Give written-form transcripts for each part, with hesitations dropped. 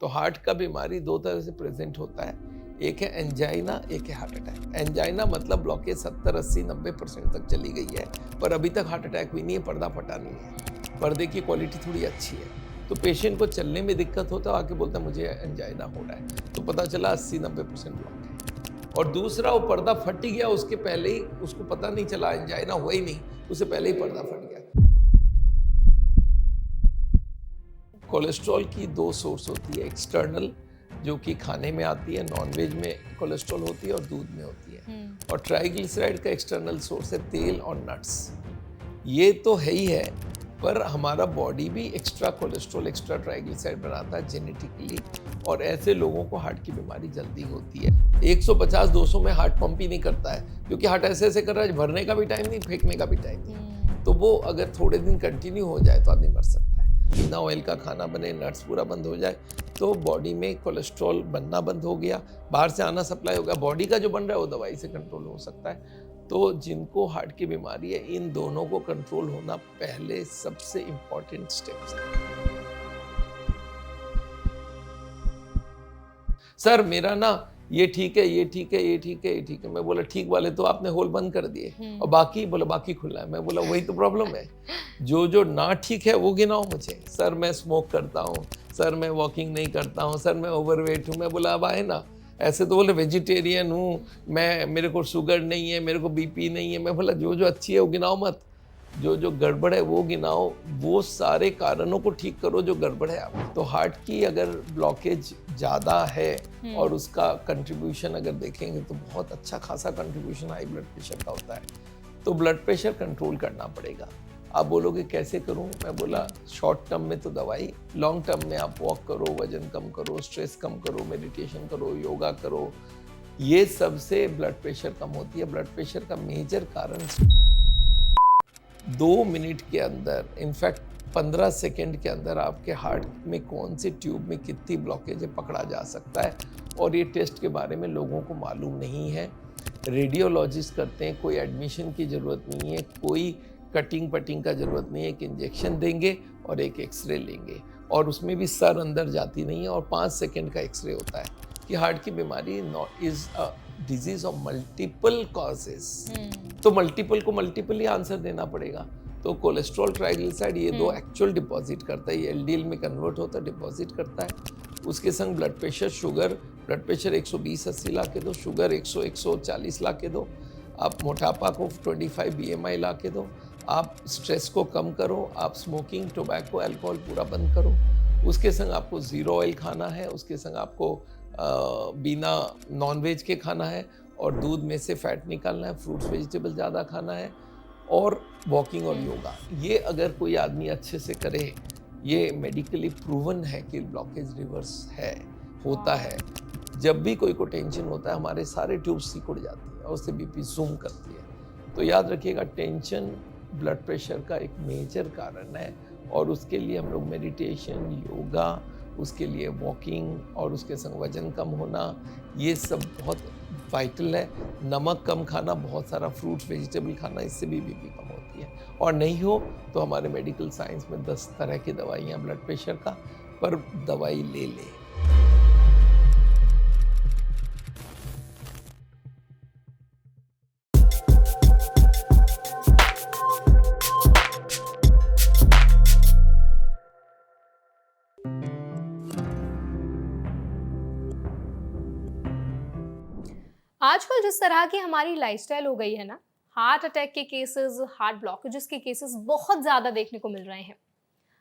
तो हार्ट का बीमारी दो तरह से प्रेजेंट होता है, एक है एंजाइना, एक है हार्ट अटैक। एंजाइना मतलब ब्लॉकेज 70, 80, 90% तक चली गई है, पर अभी तक हार्ट अटैक भी नहीं है, पर्दा फटा नहीं है, पर्दे की क्वालिटी थोड़ी अच्छी है। तो पेशेंट को चलने में दिक्कत होता है, आके बोलता है मुझे एंजाइना हो रहा है, तो पता चला 80-90% ब्लॉक है। और दूसरा, वो पर्दा फट गया, उसके पहले ही उसको पता नहीं चला, एंजाइना हुआ ही नहीं, उससे पहले ही पर्दा फट गया। कोलेस्ट्रॉल की दो सोर्स होती है, एक्सटर्नल जो कि खाने में आती है, नॉनवेज में कोलेस्ट्रॉल होती है और दूध में होती है, और ट्राइग्लिसराइड का एक्सटर्नल सोर्स है तेल और नट्स। ये तो है ही है, पर हमारा बॉडी भी एक्स्ट्रा कोलेस्ट्रॉल, एक्स्ट्रा ट्राइग्लिसराइड बनाता है जेनेटिकली, और ऐसे लोगों को हार्ट की बीमारी जल्दी होती है। 150-200 में हार्ट पंप ही नहीं करता है, क्योंकि हार्ट ऐसे ऐसे कर रहा है, भरने का भी टाइम नहीं, फेंकने का भी टाइम नहीं। तो वो अगर थोड़े दिन कंटिन्यू हो जाए तो आदमी मर सकता है। बिना ऑयल का खाना बने, नट्स पूरा बंद हो जाए, तो बॉडी में कोलेस्ट्रॉल बनना बंद हो गया, बाहर से आना सप्लाई हो गया, बॉडी का जो बन रहा है वो दवाई से कंट्रोल हो सकता है। तो जिनको हार्ट की बीमारी है, इन दोनों को कंट्रोल होना पहले सबसे इम्पोर्टेंट स्टेप्स है। सर मेरा ना ये ठीक है, ये ठीक है, ये ठीक है, ये ठीक है। मैं बोला ठीक वाले तो आपने होल बंद कर दिए, और बाकी बोला बाकी खुला है। मैं बोला वही तो प्रॉब्लम है, जो जो ना ठीक है वो गिनाओ मुझे। सर मैं स्मोक करता हूँ, सर मैं वॉकिंग नहीं करता हूँ, सर मैं ओवरवेट हूँ। मैं बोला अब आए ना, ऐसे तो बोले वेजिटेरियन हूँ मैं, मेरे को शुगर नहीं है, मेरे को बीपी नहीं है। मैं बोला जो जो अच्छी है वो गिनाओ मत, जो जो गड़बड़ है वो गिनाओ, वो सारे कारणों को ठीक करो जो गड़बड़ है आप। तो हार्ट की अगर ब्लॉकेज ज़्यादा है और उसका कंट्रीब्यूशन अगर देखेंगे तो बहुत अच्छा खासा कंट्रीब्यूशन हाई ब्लड प्रेशर का होता है। तो ब्लड प्रेशर कंट्रोल करना पड़ेगा। आप बोलोगे कैसे करूं? मैं बोला शॉर्ट टर्म में तो दवाई, लॉन्ग टर्म में आप वॉक करो, वजन कम करो, स्ट्रेस कम करो, मेडिटेशन करो, योगा करो, ये सबसे ब्लड प्रेशर कम होती है। ब्लड प्रेशर का मेजर कारण 2 मिनट के अंदर, इनफैक्ट 15 सेकेंड के अंदर आपके हार्ट में कौन सी ट्यूब में कितनी ब्लॉकेज है पकड़ा जा सकता है, और ये टेस्ट के बारे में लोगों को मालूम नहीं है। रेडियोलॉजिस्ट करते हैं, कोई एडमिशन की ज़रूरत नहीं है, कोई कटिंग पटिंग का ज़रूरत नहीं है, एक इंजेक्शन देंगे और एक एक्सरे लेंगे, और उसमें भी सर अंदर जाती नहीं है, और 5 सेकेंड का एक्सरे होता है कि हार्ट की बीमारी is a disease of multiple causes. तो मल्टीपल को मल्टीपल ही आंसर देना पड़ेगा। तो कोलेस्ट्रॉल, ट्राइग्लिसराइड, ये दो एक्चुअल डिपॉजिट करता है, ये एलडीएल में कन्वर्ट होता है, डिपॉजिट करता है। उसके संग blood pressure, sugar, blood pressure 120-80 ला के दो, शुगर 100-140 ला के दो, आप मोटापा को 25 बीएमआई ला के दो, आप स्ट्रेस को कम करो, आप स्मोकिंग, टोबैको, अल्कोहल पूरा बंद करो। उसके संग आपको ज़ीरो ऑयल खाना है, उसके संग आपको बिना नॉनवेज के खाना है, और दूध में से फैट निकालना है, फ्रूट्स वेजिटेबल ज़्यादा खाना है, और वॉकिंग और योगा। ये अगर कोई आदमी अच्छे से करे, ये मेडिकली प्रूवन है कि ब्लॉकेज रिवर्स है, होता है। जब भी कोई को टेंशन होता है, हमारे सारे ट्यूब्स सिकुड़ जाती हैं और उससे बीपी ज़ूम करती है। तो याद रखिएगा, टेंशन ब्लड प्रेशर का एक मेजर कारण है, और उसके लिए हम लोग मेडिटेशन, योगा, उसके लिए वॉकिंग, और उसके संग वजन कम होना, ये सब बहुत वाइटल है। नमक कम खाना, बहुत सारा फ्रूट्स वेजिटेबल खाना, इससे भी बीपी कम होती है। और नहीं हो तो हमारे मेडिकल साइंस में 10 तरह की दवाइयाँ ब्लड प्रेशर का, पर दवाई ले ले। आजकल जिस तरह की हमारी लाइफस्टाइल हो गई है ना, हार्ट अटैक के केसेस, हार्ट ब्लॉकेजेस के केसेस बहुत ज़्यादा देखने को मिल रहे हैं।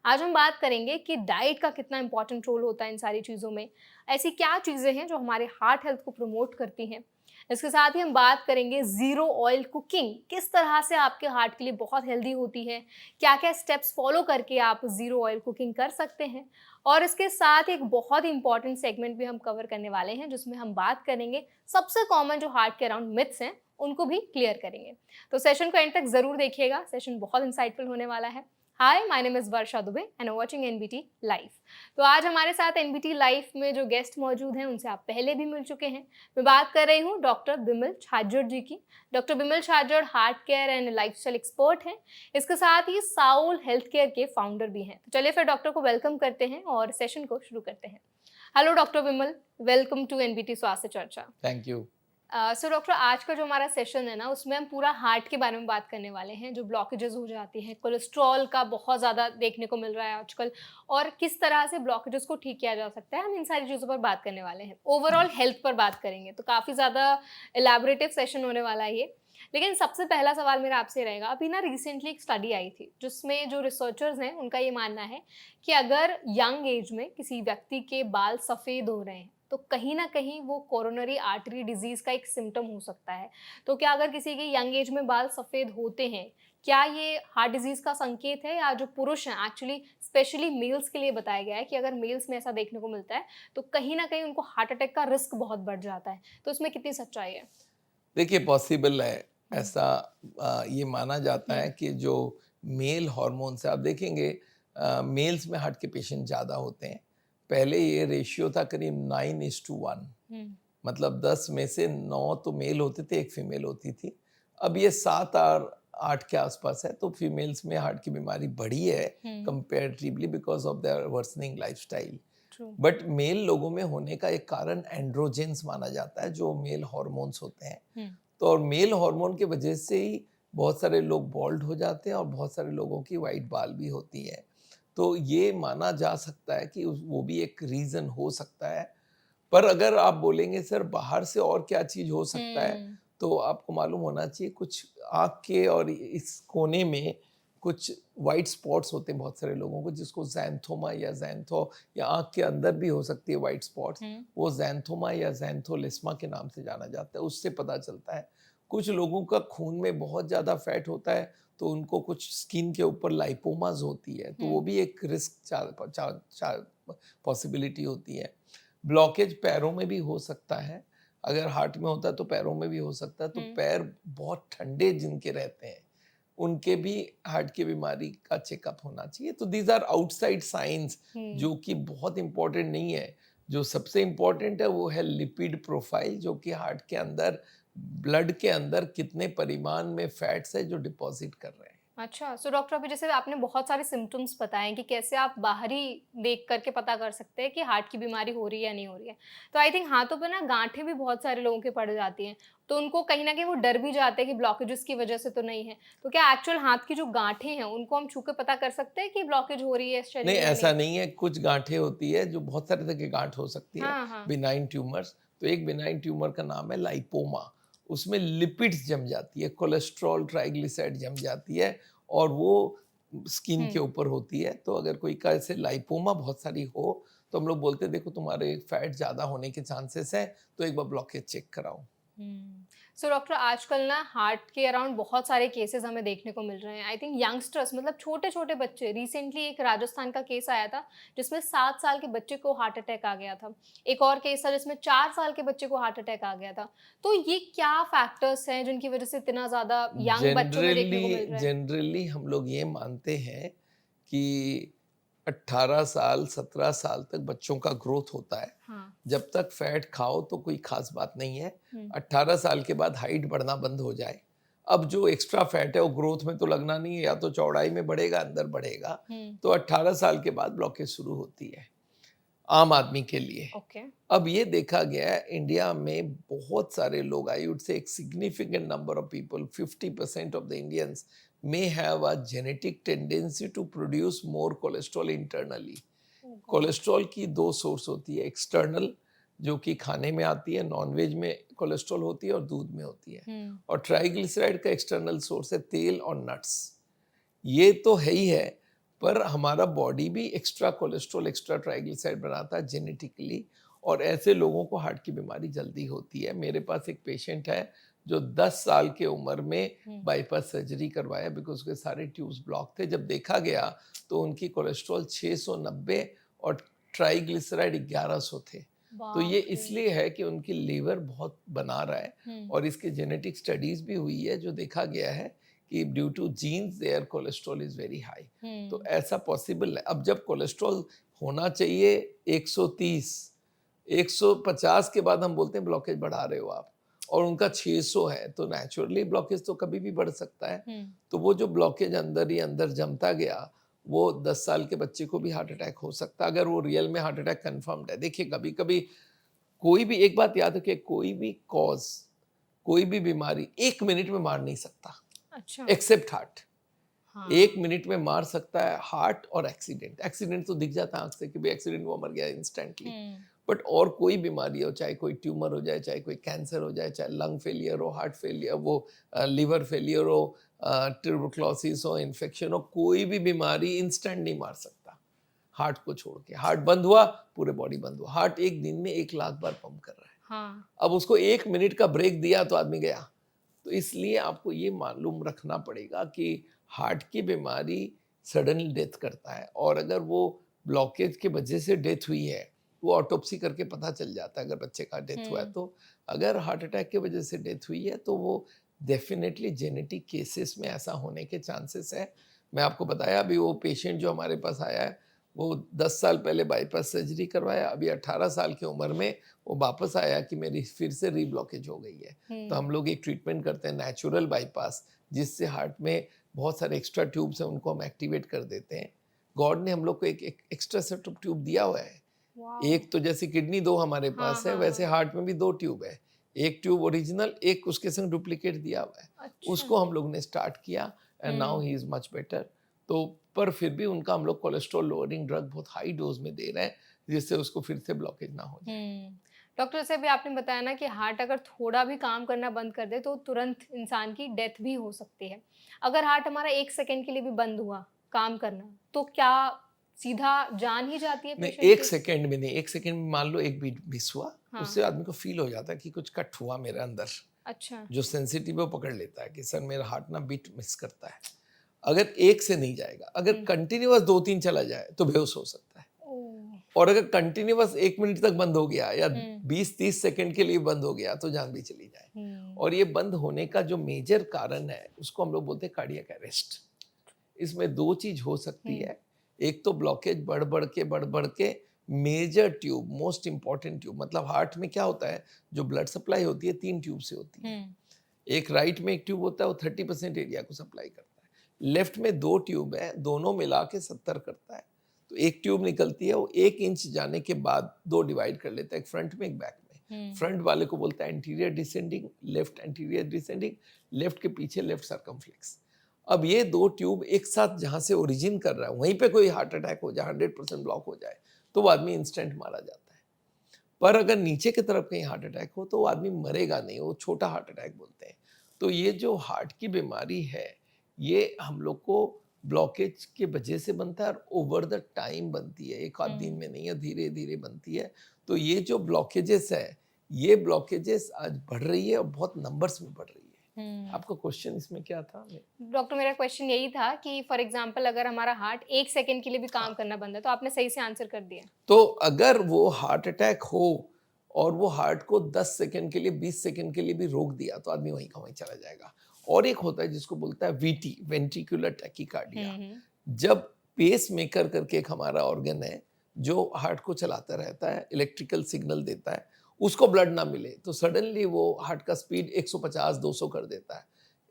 आज हम बात करेंगे कि डाइट का कितना इंपॉर्टेंट रोल होता है इन सारी चीज़ों में। ऐसी क्या चीज़ें हैं जो हमारे हार्ट हेल्थ को प्रमोट करती हैं। इसके साथ ही हम बात करेंगे ज़ीरो ऑयल कुकिंग किस तरह से आपके हार्ट के लिए बहुत हेल्दी होती है, क्या क्या स्टेप्स फॉलो करके आप ज़ीरो ऑयल कुकिंग कर सकते हैं। और इसके साथ एक बहुत ही इंपॉर्टेंट सेगमेंट भी हम कवर करने वाले हैं, जिसमें हम बात करेंगे सबसे कॉमन जो हार्ट के अराउंड मिथ्स हैं उनको भी क्लियर करेंगे। तो सेशन को एंड तक ज़रूर देखिएगा, सेशन बहुत इंसाइटफुल होने वाला है। Hi, my name is Varsha Dubey and watching NBT live. तो आज हमारे साथ एनबीटी लाइव में जो गेस्ट मौजूद हैं उनसे आप पहले भी मिल चुके हैं। मैं बात कर रही हूँ डॉक्टर बिमल छाजड़ जी की। Doctor Bimal Chhajer heart care and lifestyle expert हैं। इसके साथ ही साउल हेल्थ केयर के फाउंडर भी हैं। तो चलिए फिर डॉक्टर को वेलकम करते हैं और सेशन को शुरू करते हैं। Hello doctor Bimal, welcome to NBT Swasthya Charcha. Thank you. So doctor, आज का जो हमारा सेशन है ना, उसमें हम पूरा हार्ट के बारे में बात करने वाले हैं। जो ब्लॉकेजेस हो जाती हैं, कोलेस्ट्रॉल का बहुत ज़्यादा देखने को मिल रहा है आजकल, और किस तरह से ब्लॉकेजेस को ठीक किया जा सकता है, हम इन सारी चीज़ों पर बात करने वाले हैं। ओवरऑल हेल्थ पर बात करेंगे, तो काफ़ी ज़्यादा एलैबोरेटिव सेशन होने वाला है ये। लेकिन सबसे पहला सवाल मेरा आपसे रहेगा, अभी ना रिसेंटली एक स्टडी आई थी जिसमें जो रिसर्चर्स हैं उनका ये मानना है कि अगर यंग एज में किसी व्यक्ति के बाल सफ़ेद हो रहे हैं तो कहीं ना कहीं वो कोरोनरी आर्टरी डिजीज का एक सिम्टम हो सकता है। तो क्या अगर किसी के यंग एज में बाल सफ़ेद होते हैं, क्या ये हार्ट डिजीज का संकेत है? या जो पुरुष हैं, एक्चुअली स्पेशली मेल्स के लिए बताया गया है कि अगर मेल्स में ऐसा देखने को मिलता है तो कहीं ना कहीं उनको हार्ट अटैक का रिस्क बहुत बढ़ जाता है। तो इसमें कितनी सच्चाई है? देखिए, पॉसिबल है हम्म, ऐसा। ये माना जाता है कि जो मेल हार्मोन्स है, आप देखेंगे मेल्स में हार्ट के पेशेंट ज़्यादा होते हैं। पहले ये रेशियो था करीब 9:1, हम्म, मतलब 10 में से 9 तो मेल होते थे, एक फीमेल होती थी। अब ये 7 और 8 के आसपास है, तो फीमेल्स में हार्ट की बीमारी बढ़ी है hmm, comparatively because of their worsening lifestyle. True. But male लोगों में होने का एक कारण एंड्रोजेंस माना जाता है, जो मेल हार्मोन्स होते हैं। हम्म, तो और मेल हार्मोन की वजह से ही बहुत सारे लोग बॉल्ड हो जाते हैं और बहुत सारे लोगों की वाइट बाल भी होती है। तो ये माना जा सकता है कि वो भी एक रीज़न हो सकता है। पर अगर आप बोलेंगे सर बाहर से और क्या चीज़ हो सकता है, हम्म, तो आपको मालूम होना चाहिए कुछ आँख के और इस कोने में कुछ वाइट स्पॉट्स होते हैं बहुत सारे लोगों को, जिसको ज़ैंथोमा या ज़ैंथो, या आँख के अंदर भी हो सकती है वाइट स्पॉट्स। हम्म, वो ज़ैंथोमा या ज़ैंथोलिस्मा के नाम से जाना जाता है, उससे पता चलता है। कुछ लोगों का खून में बहुत ज़्यादा फैट होता है, तो उनको कुछ स्किन के ऊपर लाइपोमास होती है, तो वो हम्म, भी एक रिस्क पॉसिबिलिटी होती है। ब्लॉकेज पैरों में भी हो सकता है। अगर हार्ट में होता है तो पैरों में भी हो सकता है। तो हम्म, पैर बहुत ठंडे जिनके रहते हैं, उनके भी हार्ट की बीमारी का चेकअप होना चाहिए। तो दीज आर आउटसाइड साइंस, हम्म, जो कि बहुत इंपॉर्टेंट नहीं है। जो सबसे इंपॉर्टेंट है वो है लिपिड प्रोफाइल, जो कि हार्ट के अंदर, ब्लड के अंदर कितने परिमाण में फैट्स है जो डिपॉजिट कर रहे हैं। अच्छा। सो डॉक्टर, अभी जैसे आपने बहुत सारे सिम्पटम्स बताए कि कैसे आप बाहरी देख करके पता कर सकते हैं कि हार्ट की बीमारी हो रही है या नहीं हो रही है। तो आई थिंक हाथों पे ना गांठें भी बहुत सारे लोगों के पड़ जाती हैं। तो उनको कहीं न कहीं वो डर भी जाते हैं कि ब्लॉकेजेस की वजह से तो नहीं है। तो क्या एक्चुअल हाथ की जो गांठें हैं उनको हम छू के पता कर सकते हैं कि ब्लॉकेज हो रही है नहीं, शरीर में या ऐसा नहीं? नहीं है। कुछ गाँठें होती है जो बहुत सारे तरह की गाँठ हो सकती है, हाँ, हाँ। Benign tumours. तो एक बिनाइन ट्यूमर का नाम है लाइपोमा। उसमें लिपिड्स जम जाती है, कोलेस्ट्रॉल, ट्राइग्लिसराइड जम जाती है, और वो स्किन के हुँ। ऊपर होती है। तो अगर कोई का ऐसे लाइपोमा बहुत सारी हो, तो हम लोग बोलते हैं देखो तुम्हारे फैट ज़्यादा होने के चांसेस हैं, तो एक बार ब्लॉकेज चेक कराओ। हुँ। सो डॉक्टर, आजकल ना हार्ट के अराउंड बहुत सारे केसेज़ हमें देखने को मिल रहे हैं। आई थिंक यंगस्टर्स, मतलब छोटे-छोटे बच्चे, रिसेंटली एक राजस्थान का केस आया था जिसमें 7 साल के बच्चे को हार्ट अटैक आ गया था। एक और केस था जिसमें 4 साल के बच्चे को हार्ट अटैक आ गया था। तो ये क्या फैक्टर्स हैं जिनकी वज़ह से इतना ज़्यादा यंग बच्चों में देखने जनरली को मिल रहा है? जनरली हम लोग ये मानते हैं कि 18 साल 17 साल तक बच्चों का ग्रोथ होता है। हाँ। जब तक फैट खाओ तो कोई खास बात नहीं है। हुँ, 18 साल के बाद हाइट बढ़ना बंद हो जाए। अब जो एक्स्ट्रा फैट है वो ग्रोथ में तो लगना नहीं है, या तो चौड़ाई में बढ़ेगा, अंदर बढ़ेगा। हुँ। तो 18 साल के बाद ब्लॉकेज शुरू होती है आम आदमी के लिए। ओके। अब ये देखा गया है इंडिया में बहुत सारे लोग, आई वुड से एक significant number of people, 50% of the Indians may have a genetic tendency to produce more cholesterol internally. Oh God! Cholesterol की दो सोर्स होती है, एक्सटर्नल जो कि खाने में आती है, नॉनवेज में कोलेस्ट्रॉल होती है और दूध में होती है, हुँ, और ट्राइग्लिसराइड का एक्सटर्नल सोर्स है तेल और नट्स। ये तो है ही है, पर हमारा बॉडी भी एक्स्ट्रा कोलेस्ट्रॉल, एक्स्ट्रा ट्राइग्लिसराइड बनाता है जेनेटिकली, और ऐसे लोगों को हार्ट की बीमारी जल्दी होती है। मेरे पास एक पेशेंट है जो 10 साल के उम्र में हुँ। बाईपास सर्जरी करवाया बिकॉज उसके सारे ट्यूब्स ब्लॉक थे। जब देखा गया तो उनकी कोलेस्ट्रॉल 690 और ट्राइग्लिसराइड 1100 थे। तो ये बाप रे! इसलिए है कि उनकी लीवर बहुत बना रहा है, हुँ, और इसकी जेनेटिक स्टडीज़ भी हुई है जो देखा गया है कि due to genes their cholesterol is very high. तो हम्म ऐसा पॉसिबल है। अब जब कोलेस्ट्रॉल होना चाहिए 130, 150 के बाद हम बोलते हैं ब्लॉकेज बढ़ा रहे हो आप, और उनका 600 है, तो नेचुरली ब्लॉकेज तो कभी भी बढ़ सकता है। हम्म तो वो जो ब्लॉकेज अंदर ही अंदर जमता गया, वो 10 साल के बच्चे को भी हार्ट अटैक हो सकता है अगर वो रियल में हार्ट अटैक कंफर्म्ड है। देखिए कभी कभी कोई भी, एक बात याद रखिए, कोई भी कॉज, कोई भी बीमारी 1 मिनट में मार नहीं सकता, अच्छा एक्सेप्ट हार्ट। हाँ 1 मिनट में मार सकता है हार्ट और एक्सीडेंट। एक्सीडेंट तो दिख जाता है आंख से कि भाई एक्सीडेंट हुआ, मर गया इंस्टेंटली। हम्म बट और कोई बीमारी हो, चाहे कोई ट्यूमर हो जाए, चाहे कोई कैंसर हो जाए, चाहे लंग फेलियर हो, हार्ट फेलियर, वो लिवर फेलियर हो, ट्यूबरक्लोसिस हो, इन्फेक्शन हो, कोई भी बीमारी इंस्टेंट नहीं मार सकता हार्ट को छोड़ के। हार्ट बंद हुआ, पूरे बॉडी बंद हुआ। हार्ट एक दिन में 1 लाख बार पंप कर रहा है। हाँ अब उसको 1 मिनट का ब्रेक दिया तो आदमी गया। तो इसलिए आपको ये मालूम रखना पड़ेगा कि हार्ट की बीमारी सडनली डेथ करता है, और अगर वो ब्लॉकेज के वजह से डेथ हुई है, वो ऑटोप्सी करके पता चल जाता है अगर बच्चे का डेथ हुआ है तो। अगर हार्ट अटैक की वजह से डेथ हुई है तो वो डेफिनेटली जेनेटिक केसेस में ऐसा होने के चांसेस है। मैं आपको बताया अभी वो पेशेंट जो हमारे पास आया है, वो 10 साल पहले बाईपास सर्जरी करवाया, अभी 18 साल की उम्र में वो वापस आया कि मेरी फिर से रीब्लॉकेज हो गई है। तो हम लोग एक ट्रीटमेंट करते हैं नेचुरल बाईपास, जिससे हार्ट में बहुत सारे एक्स्ट्रा ट्यूब्स हैं, उनको हम एक्टिवेट कर देते हैं। गॉड ने हम लोग को एक एक्स्ट्रा सेट ऑफ ट्यूब दिया हुआ है। वाओ एक तो जैसे किडनी 2 हमारे हाँ पास है, हाँ वैसे हाँ हार्ट में भी 2 ट्यूब है। एक ट्यूब ओरिजिनल, एक उसके संग डुप्लीकेट दिया हुआ है। अच्छा उसको हम लोग ने स्टार्ट किया and now he is much better. तो पर फिर भी उनका हम लोग कोलेस्ट्रॉल लोअरिंग ड्रग बहुत हाई डोज में दे रहे हैं, जिससे उसको फिर से ब्लॉकेज ना हो जाए। डॉक्टर जैसे भी आपने बताया ना कि हार्ट अगर थोड़ा भी काम करना बंद कर दे तो तुरंत इंसान की डेथ भी हो सकती है। अगर हार्ट हमारा 1 सेकंड के लिए भी बंद हुआ काम करना तो क्या सीधा जान ही जाती है नहीं, पेशेंट 1 की? सेकंड में नहीं, 1 सेकंड में मान लो एक बीट मिस हुआ, हाँ उससे आदमी को फील हो जाता है कि कुछ कट हुआ मेरे अंदर। अच्छा जो सेंसिटिव है वो पकड़ लेता है कि सर मेरा हार्ट ना बीट मिस करता है। अगर एक से नहीं जाएगा, अगर कंटिन्यूअस 2-3 चला जाए तो बेहोश हो सकता है। ओह और अगर कंटिन्यूअस 1 मिनट तक बंद हो गया या हम्म 20-30 सेकंड के लिए बंद हो गया तो जान भी चली जाए। हम्म और ये बंद होने का जो मेजर कारण है उसको हम लोग बोलते हैं कार्डियक अरेस्ट। इसमें 2 चीज हो सकती हम्म है। एक तो ब्लॉकेज बढ़ बढ़ के major tube, most important tube, मतलब हार्ट में क्या होता है, जो ब्लड सप्लाई होती है 3 ट्यूब से होती है। हम्म एक राइट में एक ट्यूब होता है, वो 30% एरिया को सप्लाई करता है। लेफ्ट में 2 ट्यूब है, दोनों मिला के 70 करता है। तो एक ट्यूब निकलती है, वो 1 इंच जाने के बाद 2 डिवाइड कर लेता है, एक फ्रंट में एक बैक में। हम्म फ्रंट वाले को बोलता है anterior descending, left anterior descending, left के पीछे लेफ्ट सर्कमफ्लेक्स। अब ये 2 ट्यूब एक साथ जहां से ओरिजिन कर रहा है, वहीं पे कोई हार्ट अटैक हो जाए, 100% ब्लॉक हो जाए, तो वो आदमी इंस्टेंट मारा जाता है। पर अगर नीचे की तरफ कहीं हार्ट अटैक हो तो वो आदमी मरेगा नहीं, वो छोटा हार्ट अटैक बोलते हैं। तो ये जो हार्ट की बीमारी है, ये हम लोग को ब्लॉकेज के वजह से बनता है और ओवर द टाइम बनती है, एक आध दिन में नहीं है, धीरे धीरे बनती है। तो ये जो ब्लॉकेजेस है, ये ब्लॉकेजेस आज बढ़ रही है और बहुत नंबर्स में बढ़ रही है। आपका क्वेश्चन इसमें क्या था? डॉक्टर मेरा क्वेश्चन यही था कि फॉर एग्जांपल अगर हमारा हार्ट 1 सेकंड के लिए भी काम हाँ, करना बंद है तो आपने सही से आंसर कर दिया। तो अगर वो हार्ट अटैक हो और वो हार्ट को 10 सेकंड के लिए, 20 सेकंड के लिए भी रोक दिया तो आदमी वहीं का वहीं चला जाएगा। और एक होता है जिसको बोलता है वीटी, वेंट्रिकुलर टैकीकार्डिया। हम्म जब पेस मेकर करके एक हमारा ऑर्गन है जो हार्ट को चलाता रहता है, इलेक्ट्रिकल सिग्नल देता है, उसको ब्लड ना मिले तो सडनली वो हार्ट का स्पीड 150-200 कर देता है।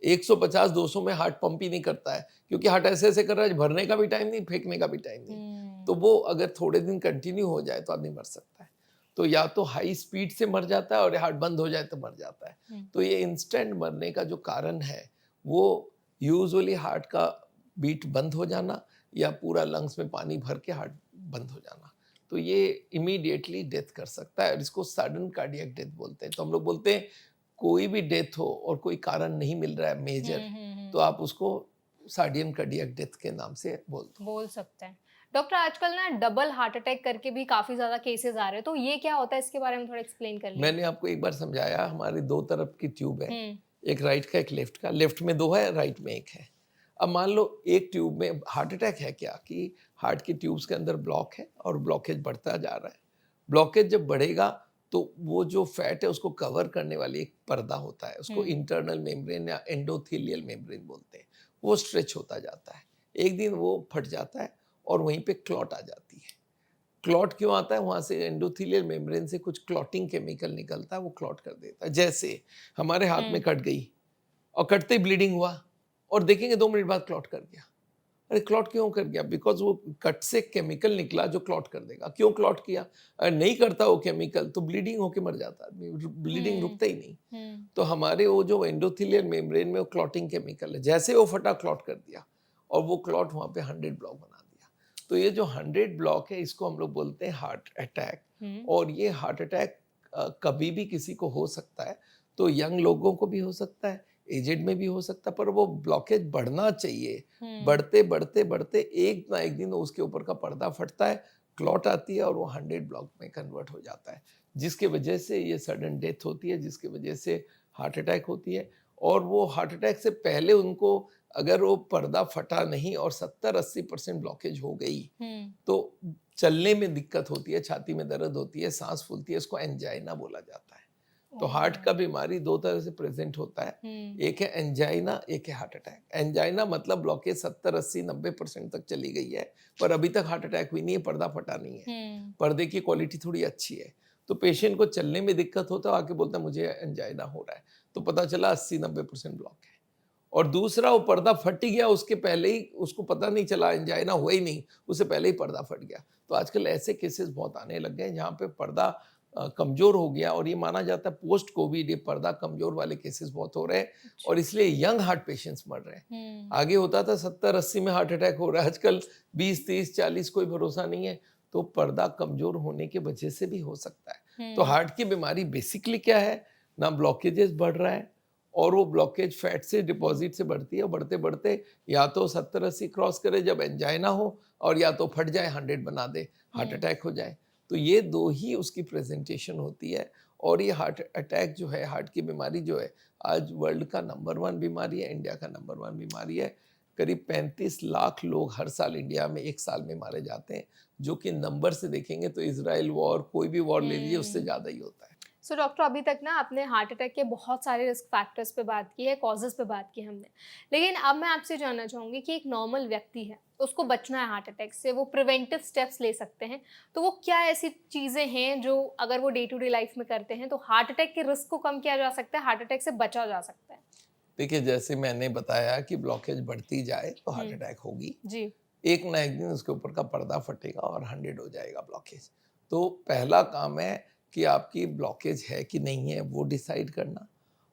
150-200 में हार्ट पंप ही नहीं करता है, क्योंकि हार्ट ऐसे ऐसे कर रहा है, भरने का भी टाइम नहीं, फेंकने का भी टाइम नहीं। तो वो अगर थोड़े दिन कंटिन्यू हो जाए तो आदमी मर सकता है। तो या तो हाई स्पीड से मर जाता है और हार्ट बंद हो जाए तो मर जाता है। तो ये इंस्टेंट मरने का जो कारण है वो यूजुअली हार्ट का बीट बंद हो जाना या पूरा लंग्स में पानी भर के हार्ट बंद हो जाना। तो ये इमीडिएटली डेथ कर सकता है और इसको सडन कार्डियक डेथ बोलते हैं। तो हम लोग बोलते हैं कोई भी डेथ हो और कोई कारण नहीं मिल रहा है मेजर, तो आप उसको सडन कार्डियक डेथ के नाम से बोल दो। बोल सकते हैं। डॉक्टर आजकल ना डबल हार्ट अटैक करके भी काफी ज्यादा केसेस आ रहे हैं तो ये क्या होता है इसके बारे में थोड़ा एक्सप्लेन कर लीजिए। मैंने आपको एक बार समझाया, हमारे 2 तरफ की ट्यूब है, हम्म एक राइट का एक लेफ्ट का, लेफ्ट में 2 है, राइट में 1 है। अब मान लो एक ट्यूब में हार्ट अटैक है क्या, कि हार्ट की ट्यूब्स के अंदर ब्लॉक है और ब्लॉकेज बढ़ता जा रहा है। ब्लॉकेज जब बढ़ेगा तो वो जो फैट है उसको कवर करने वाली एक पर्दा होता है, उसको हम्म इंटरनल मेम्ब्रेन या एंडोथेलियल मेम्ब्रेन बोलते हैं। वो स्ट्रेच होता जाता है, एक दिन वो फट जाता है और वहीं पे क्लॉट आ जाती है। क्लॉट क्यों आता है? वहाँ से एंडोथेलियल मेम्ब्रेन से कुछ क्लॉटिंग केमिकल निकलता है, वो क्लॉट कर देता है। जैसे हमारे हाथ में कट गई और कटते ही ब्लीडिंग हुआ और देखेंगे 2 मिनट बाद क्लॉट कर गया। अरे क्लॉट क्यों कर गया? बिकॉज़ वो कट से केमिकल निकला जो क्लॉट कर देगा। क्यों क्लॉट किया? नहीं करता वो केमिकल तो ब्लीडिंग होके मर जाता आदमी, ब्लीडिंग रुकता ही नहीं। तो हमारे वो जो एंडोथेलियल मेम्ब्रेन में वो क्लॉटिंग केमिकल है, जैसे वो फटा क्लॉट कर दिया और वो क्लॉट वहाँ पे 100 ब्लॉक बना दिया। तो ये जो 100 ब्लॉक है इसको हम लोग बोलते हैं हार्ट अटैक। और ये हार्ट अटैक कभी भी किसी को हो सकता है। तो यंग लोगों को भी हो सकता है, एजेड में भी हो सकता है, पर वो ब्लॉकेज बढ़ना चाहिए। बढ़ते बढ़ते बढ़ते एक ना एक दिन उसके ऊपर का पर्दा फटता है, क्लॉट आती है और वो 100 ब्लॉक में कन्वर्ट हो जाता है, जिसके वजह से ये सडन डेथ होती है, जिसके वजह से हार्ट अटैक होती है। और वो हार्ट अटैक से पहले उनको अगर वो पर्दा फटा नहीं और 70-80% ब्लॉकेज हो गई तो चलने में दिक्कत होती है, छाती में दर्द होती है, सांस फूलती है, इसको एंजाइना बोला जाता है। तो हार्ट का बीमारी 2 तरह से प्रेजेंट होता है, एक है एंजाइना, एक है हार्ट अटैक। एंजाइना मतलब ब्लॉकेज 70-80-90% तक चली गई है पर अभी तक हार्ट अटैक हुई नहीं है, पर्दा फटा नहीं है, पर्दे की क्वालिटी थोड़ी अच्छी है। तो पेशेंट को चलने में दिक्कत होता है, आके बोलता है मुझे एंजाइना हो रहा है, तो पता चला 80-90% ब्लॉक है। और दूसरा वो पर्दा फट ही गया, उसके पहले ही उसको पता नहीं चला, एंजाइना हुआ ही नहीं, उससे पहले ही पर्दा फट गया। तो आजकल ऐसे केसेस बहुत आने लग गए हैं जहाँ पे पर्दा कमजोर हो गया और ये माना जाता है पोस्ट कोविड ये पर्दा कमजोर वाले केसेस बहुत हो रहे हैं और इसलिए यंग हार्ट पेशेंट्स मर रहे हैं। आगे होता था 70-80 में हार्ट अटैक हो रहा है, आजकल 20-30-40 कोई भरोसा नहीं है। तो पर्दा कमजोर होने की वजह से भी हो सकता है। तो हार्ट की बीमारी बेसिकली क्या है ना, ब्लॉकेजेस बढ़ रहा है और वो ब्लॉकेज फैट से डिपॉजिट से बढ़ती है, बढ़ते बढ़ते या तो 70-80 क्रॉस करे जब एंजाइना हो और या तो फट जाए 100 बना दे, हार्ट अटैक हो जाए। तो ये 2 ही उसकी प्रेजेंटेशन होती है। और ये हार्ट अटैक जो है, हार्ट की बीमारी जो है, आज वर्ल्ड का नंबर 1 बीमारी है, इंडिया का नंबर 1 बीमारी है। करीब 35 लाख लोग हर साल इंडिया में 1 साल में मारे जाते हैं, जो कि नंबर से देखेंगे तो इजराइल वॉर, कोई भी वॉर ले लीजिए उससे ज़्यादा ही होता है। सो डॉक्टर, अभी तक ना आपने हार्ट अटैक के बहुत सारे रिस्क फैक्टर्स पे बात की है, कॉजेज़ पे बात की हमने। लेकिन अब मैं आपसे जानना चाहूँगी कि एक नॉर्मल व्यक्ति है, उसको बचना है हार्ट अटैक से, वो प्रिवेंटिव स्टेप्स ले सकते हैं। तो वो क्या ऐसी चीज़ें हैं जो अगर वो डे टू डे लाइफ में करते हैं तो हार्ट अटैक के रिस्क को कम किया जा सकता है, हार्ट अटैक से बचा जा सकता है? देखिए, जैसे मैंने बताया कि ब्लॉकेज बढ़ती जाए तो हार्ट अटैक होगी। जी। एक ना एक दिन उसके ऊपर का पर्दा फटेगा और 100 हो जाएगा ब्लॉकेज। तो पहला काम है कि आपकी ब्लॉकेज है कि नहीं है वो डिसाइड करना,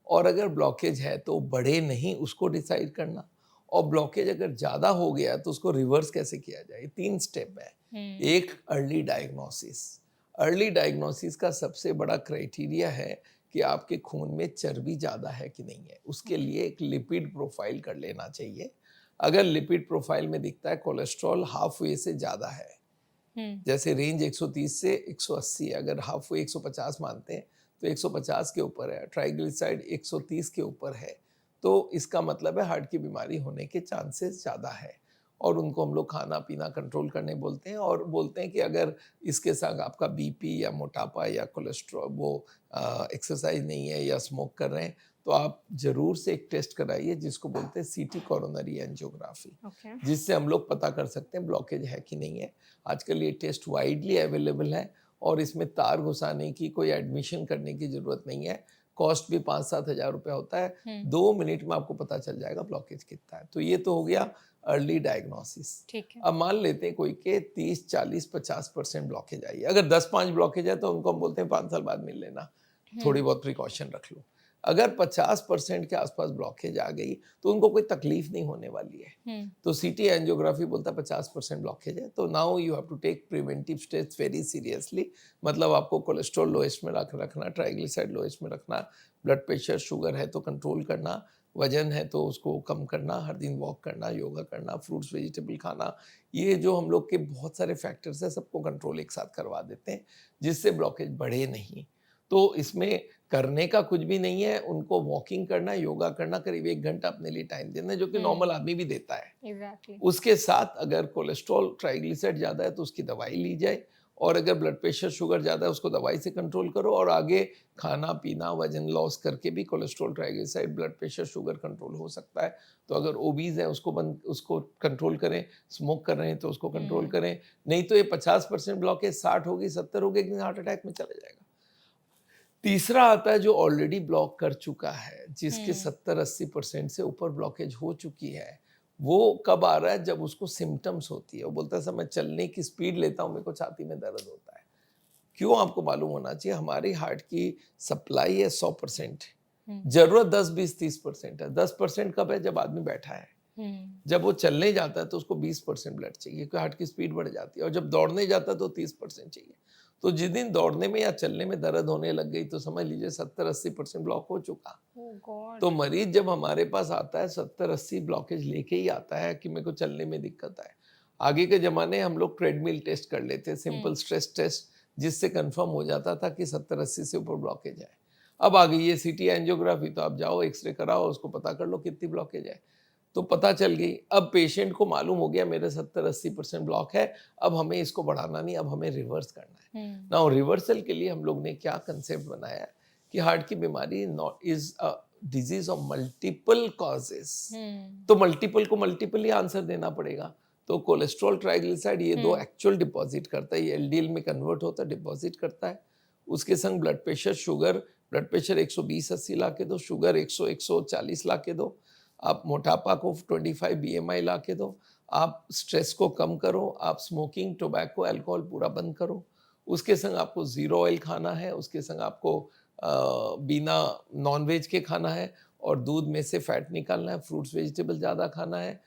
और अगर ब्लॉकेज है तो बढ़े नहीं उसको डिसाइड करना, और ब्लॉकेज अगर ज़्यादा हो गया तो उसको रिवर्स कैसे किया जाए। 3 स्टेप है। एक अर्ली डायग्नोसिस। अर्ली डायग्नोसिस का सबसे बड़ा क्राइटेरिया है कि आपके खून में चर्बी ज़्यादा है कि नहीं है। उसके लिए एक लिपिड प्रोफाइल कर लेना चाहिए। अगर लिपिड प्रोफाइल में दिखता है कोलेस्ट्रॉल हाफ वे से ज़्यादा है, जैसे रेंज 130 से 180 है, अगर हाफ वे 150 मानते हैं तो 150 के ऊपर है, ट्राइग्लिसराइड 130 के ऊपर है, तो इसका मतलब है हार्ट की बीमारी होने के चांसेस ज़्यादा है। और उनको हम लोग खाना पीना कंट्रोल करने बोलते हैं, और बोलते हैं कि अगर इसके साथ आपका बीपी या मोटापा या कोलेस्ट्रॉल वो एक्सरसाइज नहीं है या स्मोक कर रहे हैं तो आप जरूर से एक टेस्ट कराइए जिसको बोलते हैं सीटी कोरोनरी एंजियोग्राफी, जिससे हम लोग पता कर सकते हैं ब्लॉकेज है कि नहीं है। आजकल ये टेस्ट वाइडली अवेलेबल है और इसमें तार घुसाने की, कोई एडमिशन करने की ज़रूरत नहीं है। कॉस्ट भी 5-7 हज़ार रुपये होता है। 2 मिनट में आपको पता चल जाएगा ब्लॉकेज कितना है। तो ये तो हो गया अर्ली डायग्नोसिस। ठीक है। अब मान लेते हैं कोई के 30-40-50% ब्लॉकेज आई है। अगर 10-5 ब्लॉकेज है तो उनको हम बोलते हैं 5 साल बाद मिल लेना, थोड़ी बहुत प्रिकॉशन रख लो। अगर 50% के आसपास ब्लॉकेज आ गई तो उनको कोई तकलीफ नहीं होने वाली है। तो सीटी एंजियोग्राफी बोलता है 50% ब्लॉकेज है, तो now you have to take preventive steps very seriously. मतलब आपको कोलेस्ट्रॉल लोएस्ट में रखना, ट्राइग्लिसराइड लोएस्ट में रखना, ब्लड प्रेशर शुगर है तो कंट्रोल करना, वजन है तो उसको कम करना, हर दिन वॉक करना, योगा करना, फ्रूट्स वेजिटेबल खाना। ये जो हम लोग के बहुत सारे फैक्टर्स हैं सबको कंट्रोल एक साथ करवा देते हैं जिससे ब्लॉकेज बढ़े नहीं। तो इसमें करने का कुछ भी नहीं है, उनको वॉकिंग करना, योगा करना, करीब 1 घंटा अपने लिए टाइम देना, जो कि नॉर्मल आदमी भी देता है। एग्जैक्टली। उसके साथ अगर कोलेस्ट्रॉल ट्राइग्लिसराइड ज़्यादा है तो उसकी दवाई ली जाए, और अगर ब्लड प्रेशर शुगर ज़्यादा है उसको दवाई से कंट्रोल करो, और आगे खाना पीना वजन लॉस करके भी cholesterol, triglyceride, blood pressure, sugar control हो सकता है। तो अगर ओबीज है उसको कंट्रोल करें, स्मोक कर रहे हैं तो उसको कंट्रोल करें, नहीं तो ये 50% ब्लॉकेज 60 होगी 70 होगी, एक दिन हार्ट अटैक में चला जाएगा। तीसरा आता है जो ऑलरेडी ब्लॉक कर चुका है, जिसके 70-80% से ऊपर ब्लॉकेज हो चुकी है। वो कब आ रहा है? जब उसको सिम्टम्स होती है। वो बोलता है सर मैं चलने की स्पीड लेता हूँ, मेरे को छाती में दर्द होता है। क्यों? आपको मालूम होना चाहिए हमारी हार्ट की सप्लाई है 100%, जरूरत 10-20-30% है। 10% कब है? जब आदमी बैठा है। जब वो चलने जाता है तो उसको 20% ब्लड चाहिए, क्योंकि हार्ट की स्पीड बढ़ जाती है, और जब दौड़ने जाता है तो 30% चाहिए। तो जिस दिन दौड़ने में या चलने में दर्द होने लग गई तो समझ लीजिए 70-80% ब्लॉक हो चुका। तो मरीज जब हमारे पास आता है 70-80 ब्लॉकेज लेके ही आता है कि मेरे को चलने में दिक्कत है। आगे के जमाने हम लोग ट्रेडमिल टेस्ट कर लेते, सिंपल स्ट्रेस टेस्ट, जिससे कंफर्म हो जाता था कि 70-80 से ऊपर ब्लॉकेज है। अब आ गई ये सीटी एंजियोग्राफी, तो आप जाओ एक्सरे कराओ, उसको पता कर लो कितनी ब्लॉकेज है, तो पता चल गई। अब पेशेंट को मालूम हो गया मेरे 70-80% ब्लॉक है, अब हमें इसको बढ़ाना नहीं, अब हमें रिवर्स करना है। नाउ रिवर्सल के लिए हम लोग ने क्या कंसेप्ट बनाया कि हार्ट की बीमारी is a disease of multiple causes. तो मल्टीपल को मल्टीपल ही आंसर देना पड़ेगा। तो कोलेस्ट्रॉल, ट्राइग्लिसराइड, ये दो एक्चुअल डिपॉजिट करता है, ये एलडीएल में कन्वर्ट होता है, डिपॉजिट करता है। उसके संग blood pressure, sugar, blood pressure 120-80 ला के दो, शुगर 100-140 ला के दो, आप मोटापा को 25 बीएमआई ला के दो, आप स्ट्रेस को कम करो, आप स्मोकिंग, टोबैको, अल्कोहल पूरा बंद करो। उसके संग आपको ज़ीरो ऑयल खाना है, उसके संग आपको बिना नॉनवेज के खाना है, और दूध में से फैट निकालना है, फ्रूट्स वेजिटेबल ज़्यादा खाना है,